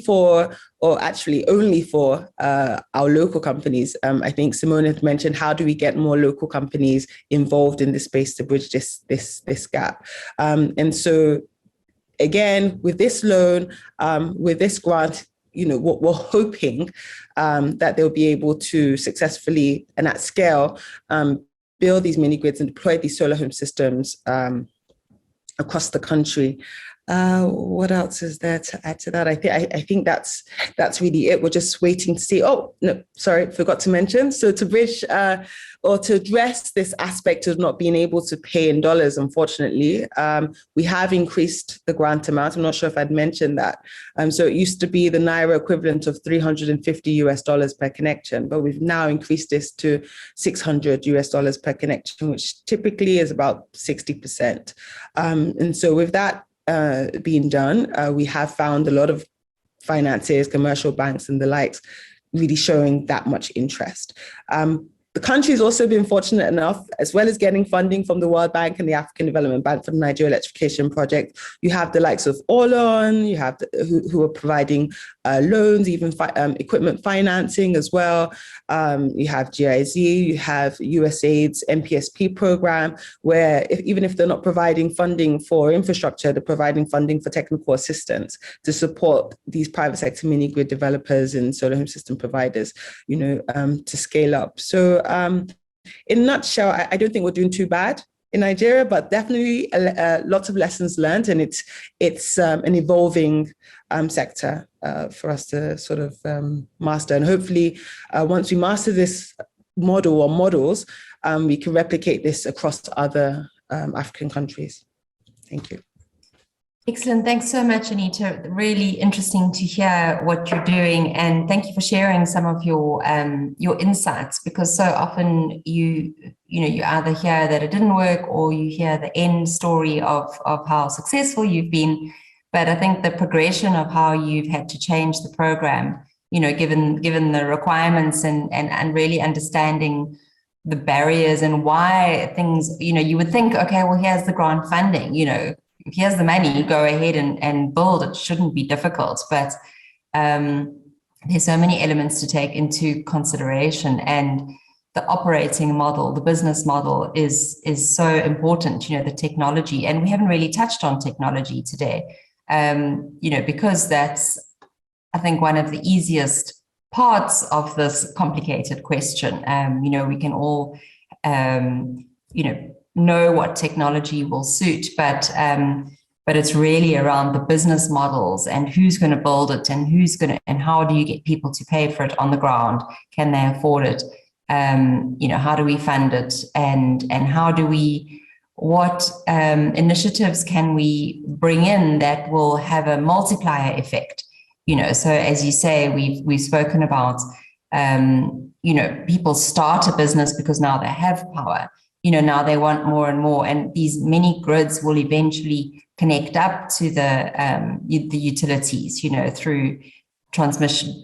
only for our local companies. I think Simone had mentioned, how do we get more local companies involved in this space to bridge this gap? And so again, with this loan, with this grant, what we're hoping that they'll be able to successfully and at scale build these mini grids and deploy these solar home systems across the country. What else is there to add to that? I think that's really it. We're just waiting to see. Oh, no, sorry, forgot to mention. So to bridge or to address this aspect of not being able to pay in dollars, unfortunately, we have increased the grant amount. I'm not sure if I'd mentioned that. So it used to be the Naira equivalent of $350 per connection, but we've now increased this to $600 per connection, which typically is about 60%. And so with that being done, we have found a lot of financiers, commercial banks and the likes really showing that much interest. The country has also been fortunate enough, as well as getting funding from the World Bank and the African Development Bank for the Nigeria Electrification Project. You have the likes of Orlon, you have who are providing loans, even equipment financing as well. You have GIZ, you have USAID's NPSP program, where even if they're not providing funding for infrastructure, they're providing funding for technical assistance to support these private sector mini grid developers and solar home system providers, to scale up. So in a nutshell, I don't think we're doing too bad in Nigeria, but definitely lots of lessons learned, and it's an evolving sector for us to sort of master. And hopefully, once we master this model or models, we can replicate this across other African countries. Thank you. Excellent. Thanks so much, Anita. Really interesting to hear what you're doing, and thank you for sharing some of your insights, because so often you either hear that it didn't work or you hear the end story of how successful you've been. But I think the progression of how you've had to change the program, given the requirements and really understanding the barriers and why things, you would think, okay, well, here's the grant funding, here's the money, go ahead and build. It shouldn't be difficult, but there's so many elements to take into consideration, and the operating model, the business model is so important, the technology, and we haven't really touched on technology today, because that's, I think, one of the easiest parts of this complicated question. We can all, know what technology will suit, but it's really around the business models and who's going to build it and how do you get people to pay for it on the ground? Can they afford it? How do we fund it? And how do what initiatives can we bring in that will have a multiplier effect? So as you say, we've spoken about people start a business because now they have power. Now they want more and more, and these mini grids will eventually connect up to the utilities, through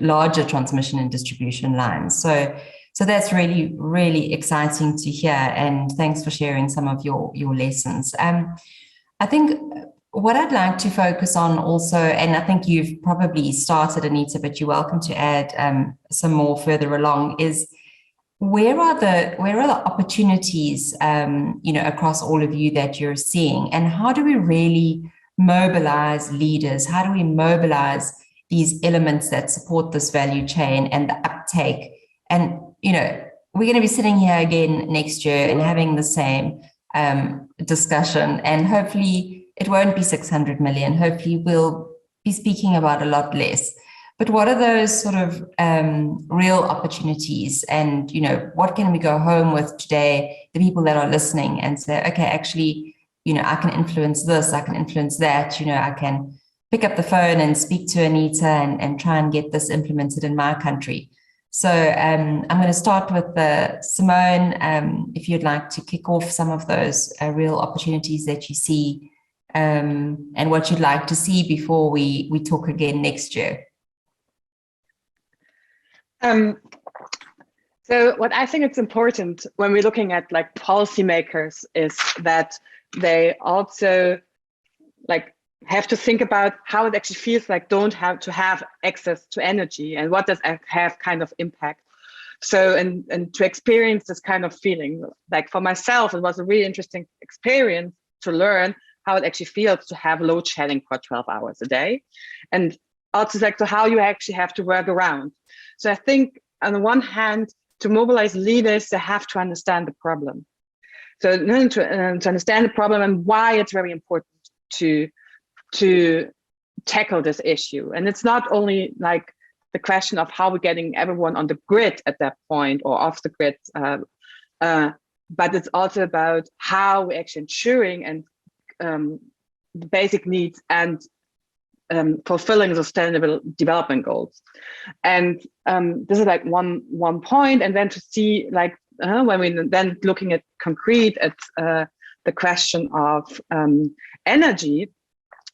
larger transmission and distribution lines. So that's really, really exciting to hear, and thanks for sharing some of your lessons. I think what I'd like to focus on also, and I think you've probably started, Anita, but you're welcome to add some more further along, is where are the opportunities, across all of you that you're seeing, and how do we really mobilize leaders? How do we mobilize these elements that support this value chain and the uptake? And, we're going to be sitting here again next year and having the same discussion, and hopefully it won't be 600 million. Hopefully we'll be speaking about a lot less. But what are those sort of real opportunities? And, what can we go home with today, the people that are listening, and say, okay, actually, I can influence this, I can influence that, I can pick up the phone and speak to Anita and try and get this implemented in my country. So I'm going to start with Simone, if you'd like to kick off some of those real opportunities that you see, and what you'd like to see before we talk again next year. So what I think it's important when we're looking at policymakers is that they also have to think about how it actually feels like don't have to have access to energy, and what does have kind of impact. So and to experience this kind of feeling, for myself, it was a really interesting experience to learn how it actually feels to have load shedding for 12 hours a day, and also to how you actually have to work around. So I think on the one hand, to mobilize leaders, they have to understand the problem. So to understand the problem and why it's very important to tackle this issue. And it's not only the question of how we're getting everyone on the grid at that point or off the grid, but it's also about how we're actually ensuring and the basic needs and fulfilling sustainable development goals. And this is one point. And then to see when we then looking at concrete at the question of energy,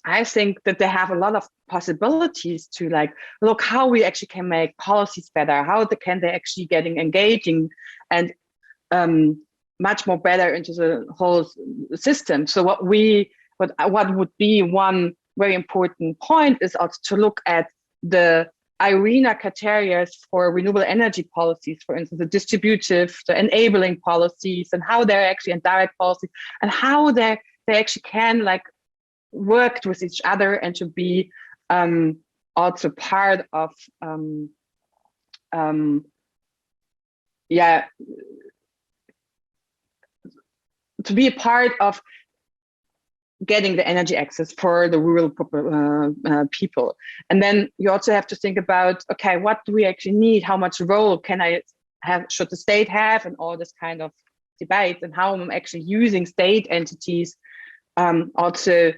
I think that they have a lot of possibilities to look how we actually can make policies better, how can they actually getting engaging and much more better into the whole system. So what would be one very important point is also to look at the IRENA criteria for renewable energy policies, for instance, the distributive, the enabling policies, and how they're actually in direct policy, and how they actually can work with each other and to be also part of to be a part of getting the energy access for the rural people. And then you also have to think about, okay, what do we actually need? How much role can I have, should the state have, and all this kind of debate, and how I'm actually using state entities also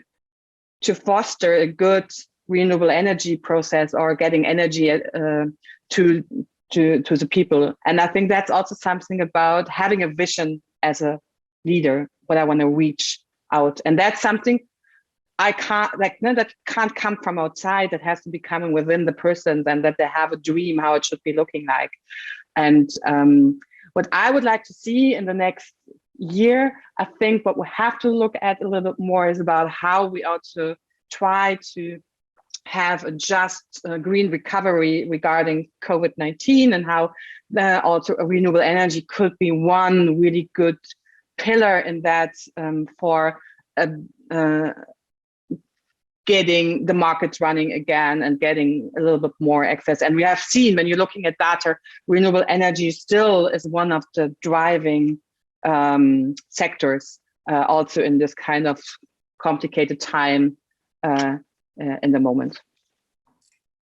to foster a good renewable energy process or getting energy to the people. And I think that's also something about having a vision as a leader, what I want to reach out. And that's something I can't that can't come from outside. That has to be coming within the person, and that they have a dream how it should be looking like. And what I would like to see in the next year, I think what we have to look at a little bit more is about how we also try to have a just green recovery regarding COVID-19, and how also renewable energy could be one really good pillar in that for getting the markets running again and getting a little bit more access. And we have seen, when you're looking at data, renewable energy still is one of the driving sectors also in this kind of complicated time in the moment.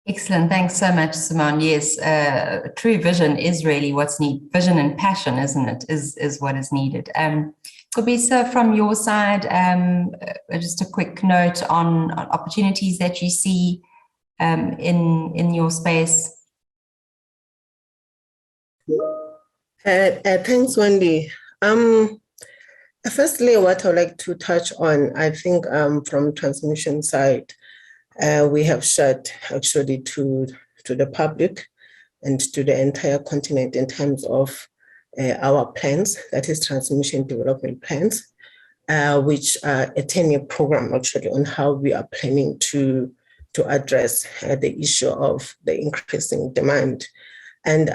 Excellent. Thanks so much, Simone. Yes, true vision is really what's needed. Vision and passion, isn't it, is what is needed. Kobisa, from your side, just a quick note on opportunities that you see in your space. Thanks, Wendy. Firstly, what I'd like to touch on, I think from transmission side, we have shared actually to the public and to the entire continent in terms of our plans, that is transmission development plans, which are a 10-year program actually on how we are planning to address the issue of the increasing demand. And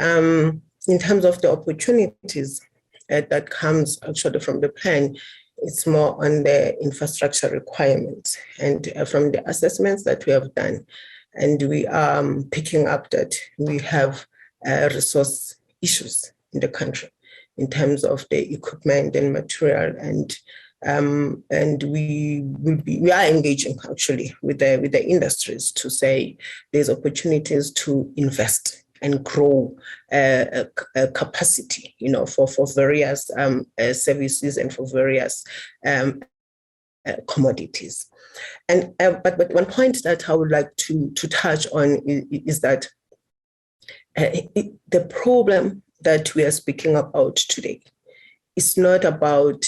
in terms of the opportunities that comes actually from the plan, it's more on the infrastructure requirements. And from the assessments that we have done, and we are picking up that we have resource issues in the country in terms of the equipment and material, and we are engaging actually with the industries to say there's opportunities to invest and grow capacity, for various services and for various commodities. And but one point that I would like to touch on is that the problem that we are speaking about today is not about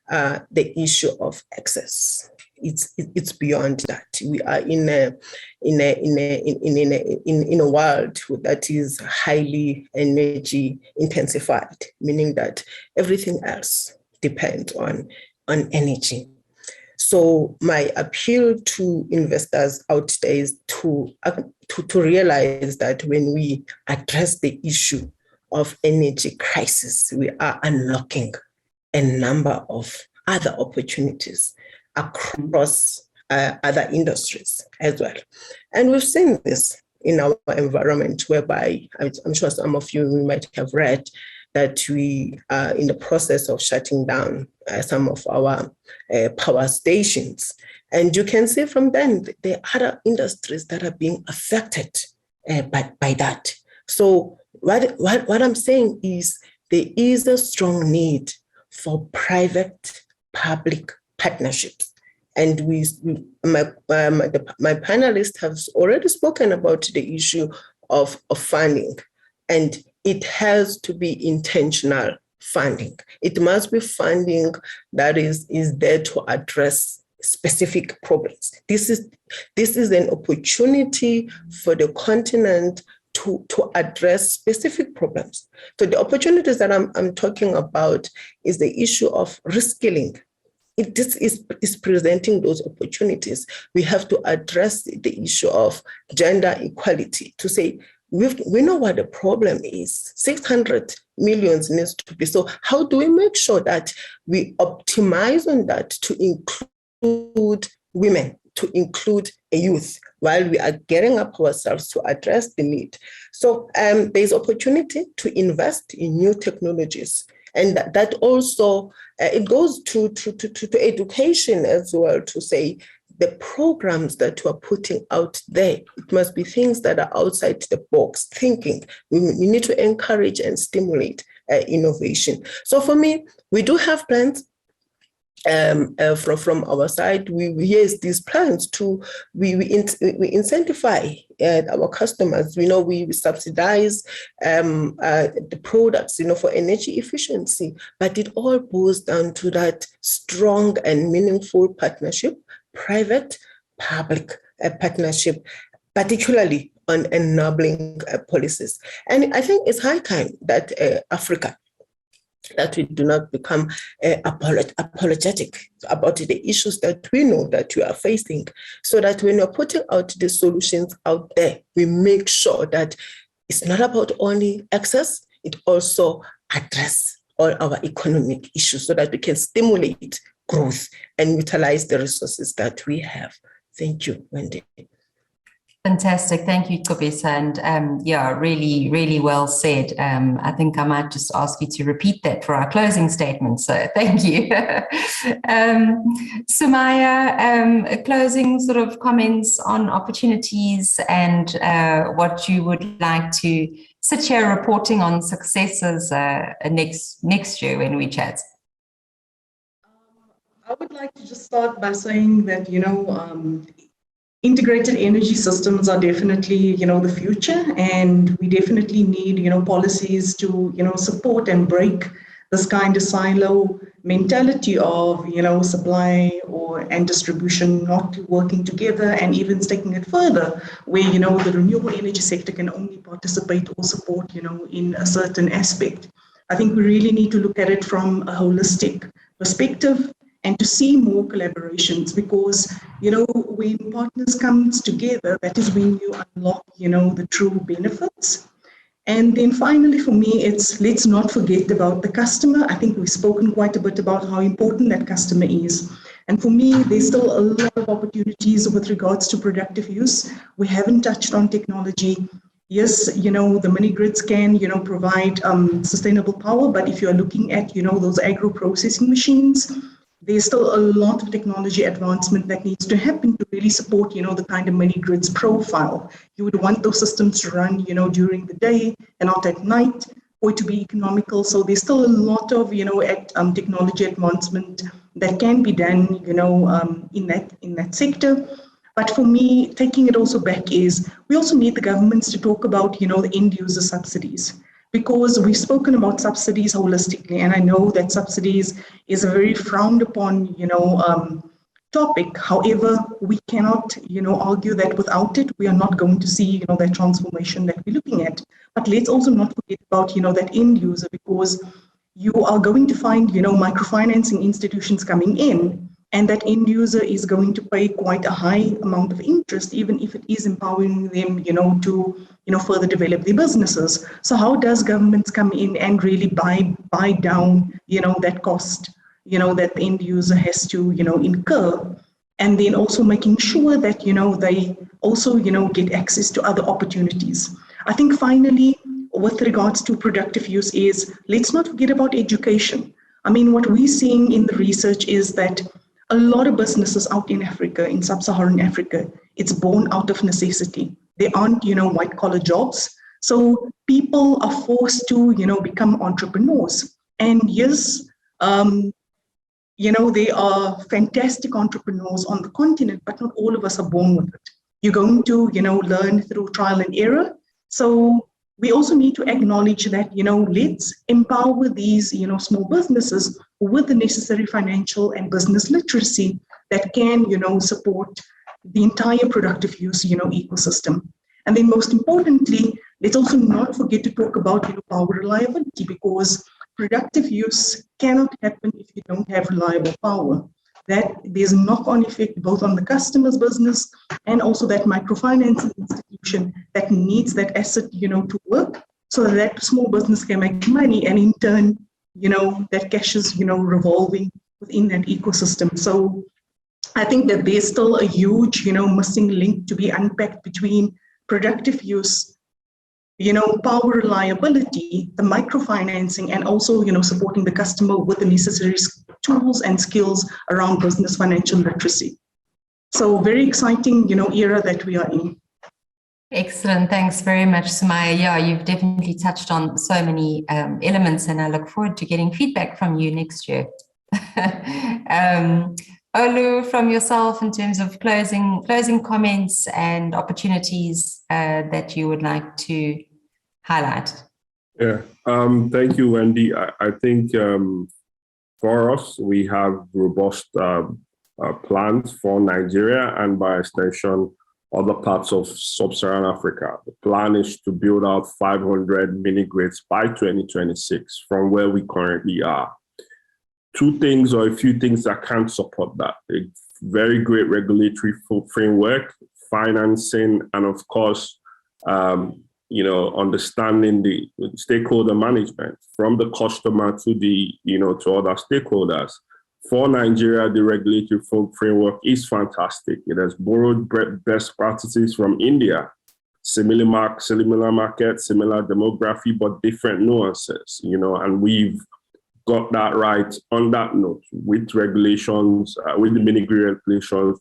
the issue of access. It's beyond that. We are in a world that is highly energy intensified, meaning that everything else depends on energy. So my appeal to investors out there is to realize that when we address the issue of energy crisis, we are unlocking a number of other opportunities across other industries as well. And we've seen this in our environment, whereby I'm sure some of you might have read that we are in the process of shutting down some of our power stations. And you can see from then there are other industries that are being affected by that. So what I'm saying is there is a strong need for private-public partnerships. And my panelists have already spoken about the issue of funding. And it has to be intentional funding. It must be funding that is there to address specific problems. This is an opportunity for the continent to address specific problems. So the opportunities that I'm talking about is the issue of reskilling. This is presenting those opportunities. We have to address the issue of gender equality to say, we know what the problem is. 600 million needs to be. So how do we make sure that we optimize on that to include women, to include a youth, while we are getting up ourselves to address the need? So there's opportunity to invest in new technologies. And that also, it goes to education as well, to say the programs that we're putting out there, it must be things that are outside the box thinking. We need to encourage and stimulate innovation. So for me, we do have plans from our side. We use these plans to, we incentivize our customers. We subsidize the products, for energy efficiency, but it all boils down to that strong and meaningful partnership, private-public partnership, particularly on enabling policies. And I think it's high time that Africa, that we do not become apologetic about the issues that we know that we are facing, so that when we're putting out the solutions out there, we make sure that it's not about only access, it also addresses all our economic issues so that we can stimulate growth and utilize the resources that we have. Thank you, Wendy. Fantastic. Thank you, Kobisa. And yeah, really, really well said. I think I might just ask you to repeat that for our closing statement. So thank you. Sumaya, closing sort of comments on opportunities and what you would like to sit here reporting on successes next year when we chat. I would like to just start by saying that, integrated energy systems are definitely, the future, and we definitely need, policies to, support and break this kind of silo mentality of, supply and distribution not working together, and even taking it further where, the renewable energy sector can only participate or support, in a certain aspect. I think we really need to look at it from a holistic perspective and to see more collaborations, because, when partners come together, that is when you unlock, the true benefits. And then finally, for me, it's let's not forget about the customer. I think we've spoken quite a bit about how important that customer is. And for me, there's still a lot of opportunities with regards to productive use. We haven't touched on technology. Yes, the mini grids can, provide sustainable power, but if you're looking at, those agro processing machines, there's still a lot of technology advancement that needs to happen to really support, the kind of mini grids profile. You would want those systems to run, during the day and not at night for it to be economical. So there's still a lot of, technology advancement that can be done, in that sector. But for me, taking it also back is we also need the governments to talk about, the end user subsidies, because we've spoken about subsidies holistically. And I know that subsidies is a very frowned upon, topic. However, we cannot, argue that without it, we are not going to see, that transformation that we're looking at. But let's also not forget about, that end user, because you are going to find, microfinancing institutions coming in, and that end user is going to pay quite a high amount of interest, even if it is empowering them, to, further develop their businesses. So how does governments come in and really buy down, that cost, that the end user has to, incur? And then also making sure that, they also, get access to other opportunities. I think finally, with regards to productive use is, let's not forget about education. I mean, what we're seeing in the research is that a lot of businesses out in Africa, in sub-Saharan Africa, it's born out of necessity. They aren't, white collar jobs. So people are forced to, become entrepreneurs. And yes, they are fantastic entrepreneurs on the continent, but not all of us are born with it. You're going to, learn through trial and error. So we also need to acknowledge that, let's empower these, small businesses with the necessary financial and business literacy that can, support the entire productive use, ecosystem. And then most importantly, let's also not forget to talk about, power reliability, because productive use cannot happen if you don't have reliable power. That there's a knock-on effect both on the customer's business and also that microfinancing institution that needs that asset, to work so that small business can make money, and in turn, that cash is, revolving within that ecosystem. So I think that there's still a huge, missing link to be unpacked between productive use, power reliability, the microfinancing, and also, supporting the customer with the necessary tools and skills around business financial literacy. So very exciting, era that we are in. Excellent. Thanks very much, Sumaya. Yeah, you've definitely touched on so many elements, and I look forward to getting feedback from you next year. Olu, from yourself, in terms of closing comments and opportunities that you would like to highlight. Yeah, thank you, Wendy. I think for us, we have robust plans for Nigeria and by extension, other parts of sub-Saharan Africa. The plan is to build out 500 mini grids by 2026 from where we currently are. Two things or a few things that can support that: a very great regulatory framework, financing, and of course, understanding the stakeholder management from the customer to the, to other stakeholders. For Nigeria, the regulatory framework is fantastic. It has borrowed best practices from India, similar market, similar demography, but different nuances, and we've got that right on that note with regulations, with the mini grid regulations,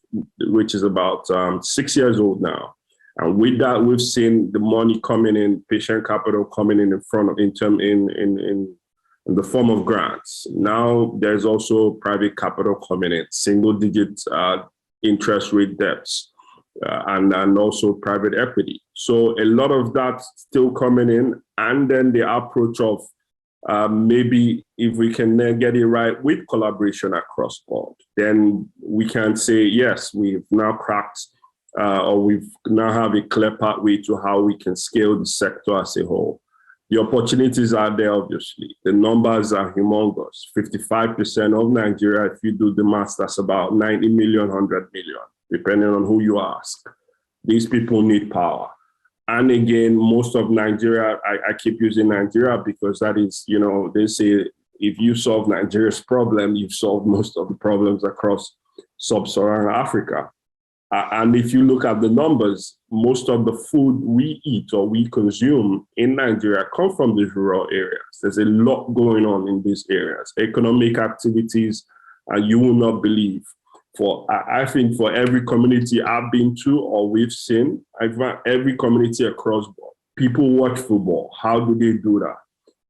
which is about 6 years old now. And with that, we've seen the money coming in, patient capital coming in front of, in the form of grants. Now there's also private capital coming in, single digit interest rate debts. and also private equity. So a lot of that still coming in, and then the approach of maybe if we can then get it right with collaboration across board, then we can say, yes, we've now cracked or we've now have a clear pathway to how we can scale the sector as a whole. The opportunities are there, obviously. The numbers are humongous. 55% of Nigeria, if you do the math, that's about 90 million, 100 million, depending on who you ask. These people need power. And again, most of Nigeria, I keep using Nigeria because that is, you know, they say if you solve Nigeria's problem, you've solved most of the problems across sub-Saharan Africa. And if you look at the numbers, most of the food we eat or we consume in Nigeria come from these rural areas. There's a lot going on in these areas. Economic activities, you will not believe. I think for every community I've been to or we've seen, every community across board, people watch football. How do they do that?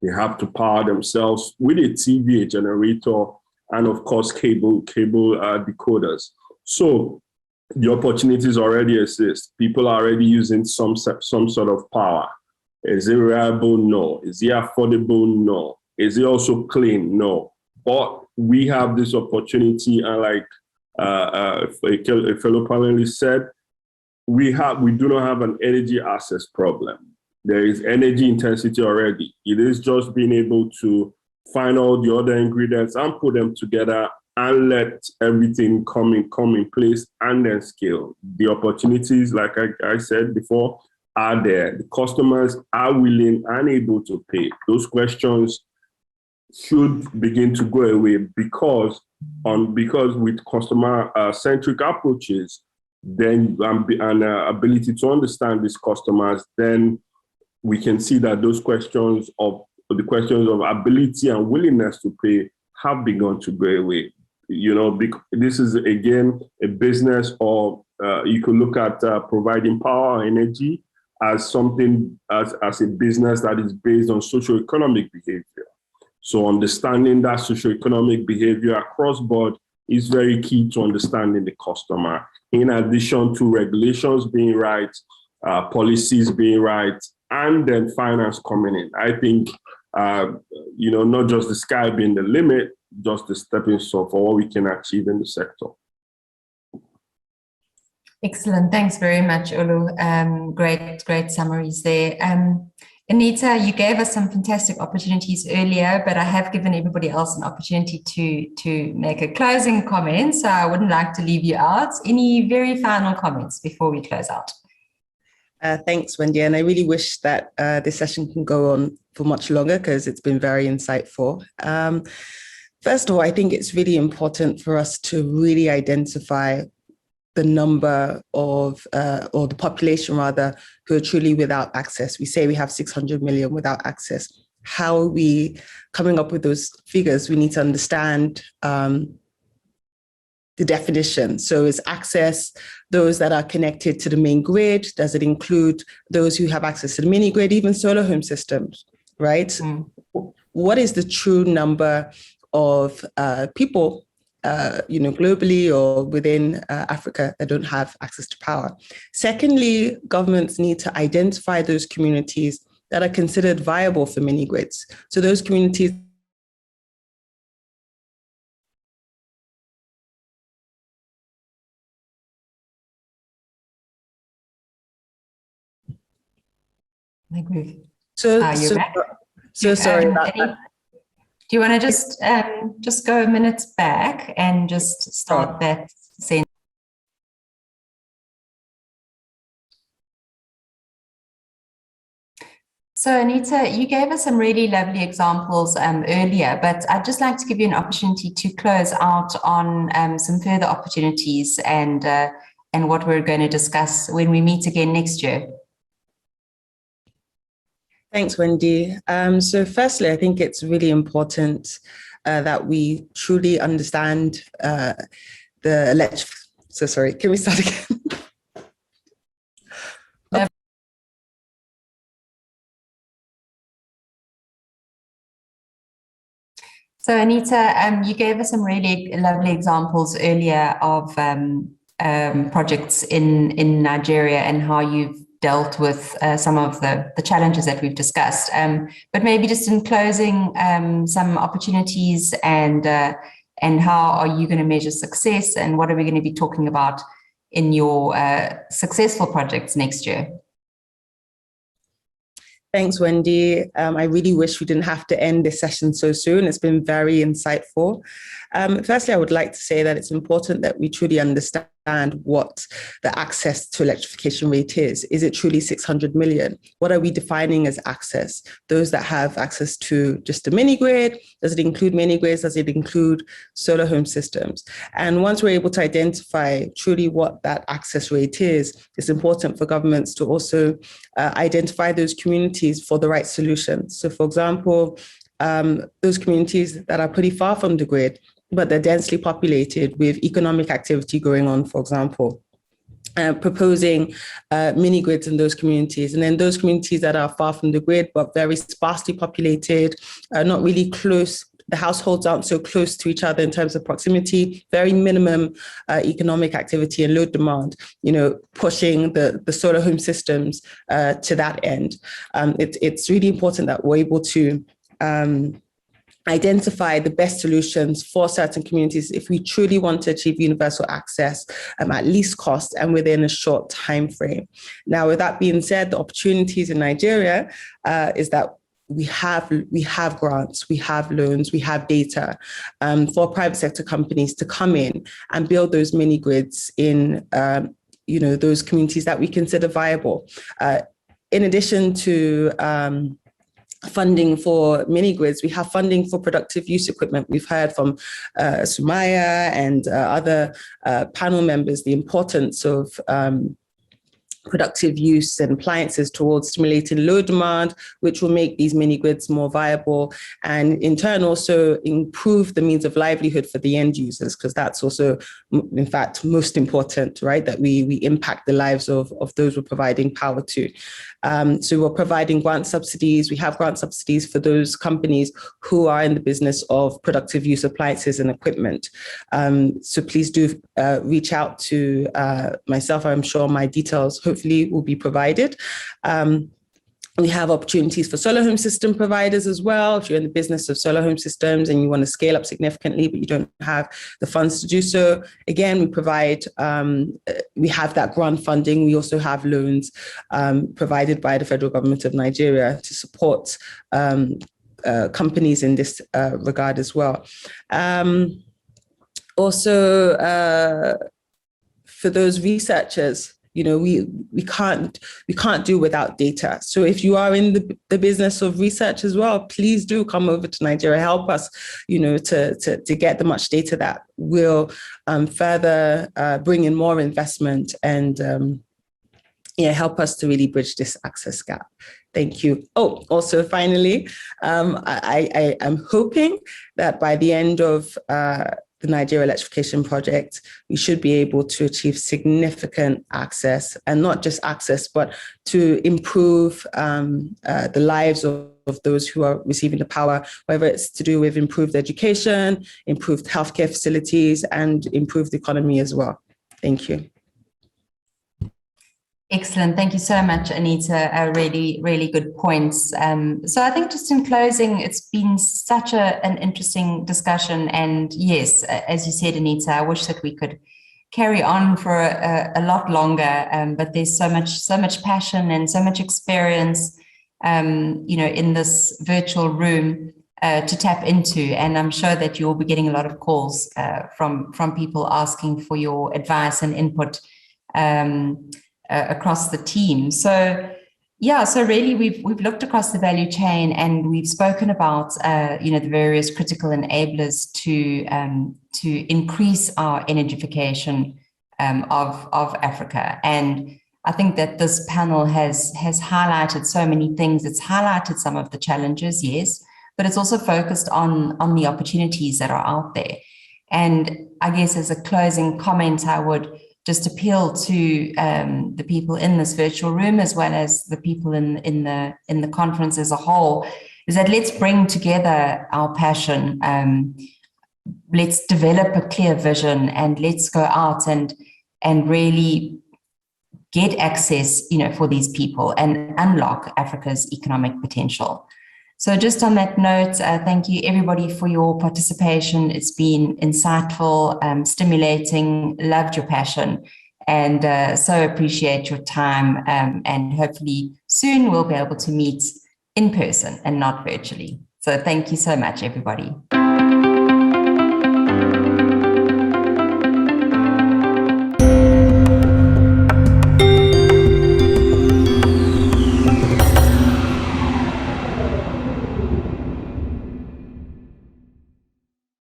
They have to power themselves with a TV, a generator, and of course, cable decoders. So the opportunities already exist. People are already using some sort of power. Is it reliable? No. Is it affordable? No. Is it also clean? No. But we have this opportunity, and like a fellow panelist said, we do not have an energy access problem. There is energy intensity already. It is just being able to find all the other ingredients and put them together and let everything come in place and then scale. The opportunities, like I said before, are there. The customers are willing and able to pay. Those questions should begin to go away because with customer-centric approaches, then and ability to understand these customers, then we can see that the questions of ability and willingness to pay have begun to go away. You know, this is again a business, or you could look at providing power or energy as something as a business that is based on socioeconomic behavior. So understanding that socioeconomic behavior across board is very key to understanding the customer. In addition to regulations being right, policies being right, and then finance coming in. I think you know, not just the sky being the limit, just the stepping stone for what we can achieve in the sector. Excellent. Thanks very much, Olu. Great summaries there. Anita, you gave us some fantastic opportunities earlier, but I have given everybody else an opportunity to make a closing comment, so I wouldn't like to leave you out. Any very final comments before we close out? Thanks, Wendy. And I really wish that this session can go on for much longer because it's been very insightful. First of all, I think it's really important for us to really identify the number of, or the population rather, who are truly without access. We say we have 600 million without access. How are we coming up with those figures? We need to understand the definition. So is access those that are connected to the main grid? Does it include those who have access to the mini grid, even solar home systems, right? What is the true number of people, you know, globally or within Africa that don't have access to power? Secondly, governments need to identify those communities that are considered viable for mini grids. So those communities I agree. So sorry about that. Do you want to just go a minute back and just start that sentence? So Anita, you gave us some really lovely examples earlier, but I'd just like to give you an opportunity to close out on some further opportunities and what we're going to discuss when we meet again next year. Thanks, Wendy. So firstly, I think it's really important that we truly understand so sorry, can we start again? So Anita, you gave us some really lovely examples earlier of projects in Nigeria and how you've dealt with some of the challenges that we've discussed. But maybe just in closing, some opportunities and how are you going to measure success, and what are we going to be talking about in your successful projects next year? Thanks, Wendy. I really wish we didn't have to end this session so soon. It's been very insightful. Firstly, I would like to say that it's important that we truly understand what the access to electrification rate is. Is it truly 600 million? What are we defining as access? Those that have access to just a mini grid? Does it include mini grids? Does it include solar home systems? And once we're able to identify truly what that access rate is, it's important for governments to also identify those communities for the right solutions. So for example, those communities that are pretty far from the grid, but they're densely populated with economic activity going on, for example, proposing mini grids in those communities. And then those communities that are far from the grid, but very sparsely populated, not really close, the households aren't so close to each other in terms of proximity, very minimum economic activity and load demand, pushing the solar home systems to that end. It's really important that we're able to identify the best solutions for certain communities if we truly want to achieve universal access at least cost and within a short time frame. Now, with that being said, the opportunities in Nigeria is that we have grants, we have loans, we have data for private sector companies to come in and build those mini grids in those communities that we consider viable. In addition to funding for mini grids, we have funding for productive use equipment. We've heard from Sumaya and other panel members the importance of productive use and appliances towards stimulating load demand, which will make these mini grids more viable and in turn also improve the means of livelihood for the end users, because that's also, in fact, most important, right? That we impact the lives of those we're providing power to. So we're providing grant subsidies. We have grant subsidies for those companies who are in the business of productive use appliances and equipment. So please do reach out to myself. I'm sure my details hopefully will be provided. We have opportunities for solar home system providers as well. If you're in the business of solar home systems and you want to scale up significantly, but you don't have the funds to do so, again, we provide, we have that grant funding. We also have loans provided by the federal government of Nigeria to support companies in this regard as well. Also, for those researchers, we can't do without data. So if you are in the business of research as well, please do come over to Nigeria. Help us, to get the much data that will further bring in more investment and help us to really bridge this access gap. Thank you. Oh, also finally, I am hoping that by the end of the Nigeria Electrification Project, we should be able to achieve significant access, and not just access, but to improve the lives of those who are receiving the power, whether it's to do with improved education, improved healthcare facilities, and improved economy as well. Thank you. Excellent. Thank you so much, Anita. Really, really good points. So I think just in closing, it's been such an interesting discussion. And yes, as you said, Anita, I wish that we could carry on for a lot longer, but there's so much passion and so much experience, in this virtual room to tap into. And I'm sure that you'll be getting a lot of calls from people asking for your advice and input across the team. So really we've looked across the value chain, and we've spoken about the various critical enablers to increase our energification of Africa. And I think that this panel has highlighted so many things. It's highlighted some of the challenges, yes, but it's also focused on the opportunities that are out there. And I guess as a closing comment, I would just appeal to the people in this virtual room, as well as the people in the conference as a whole, is that let's bring together our passion. Let's develop a clear vision, and let's go out and and really get access, for these people and unlock Africa's economic potential. So just on that note, thank you everybody for your participation. It's been insightful, stimulating, loved your passion, and so appreciate your time. And hopefully soon we'll be able to meet in person and not virtually. So thank you so much, everybody.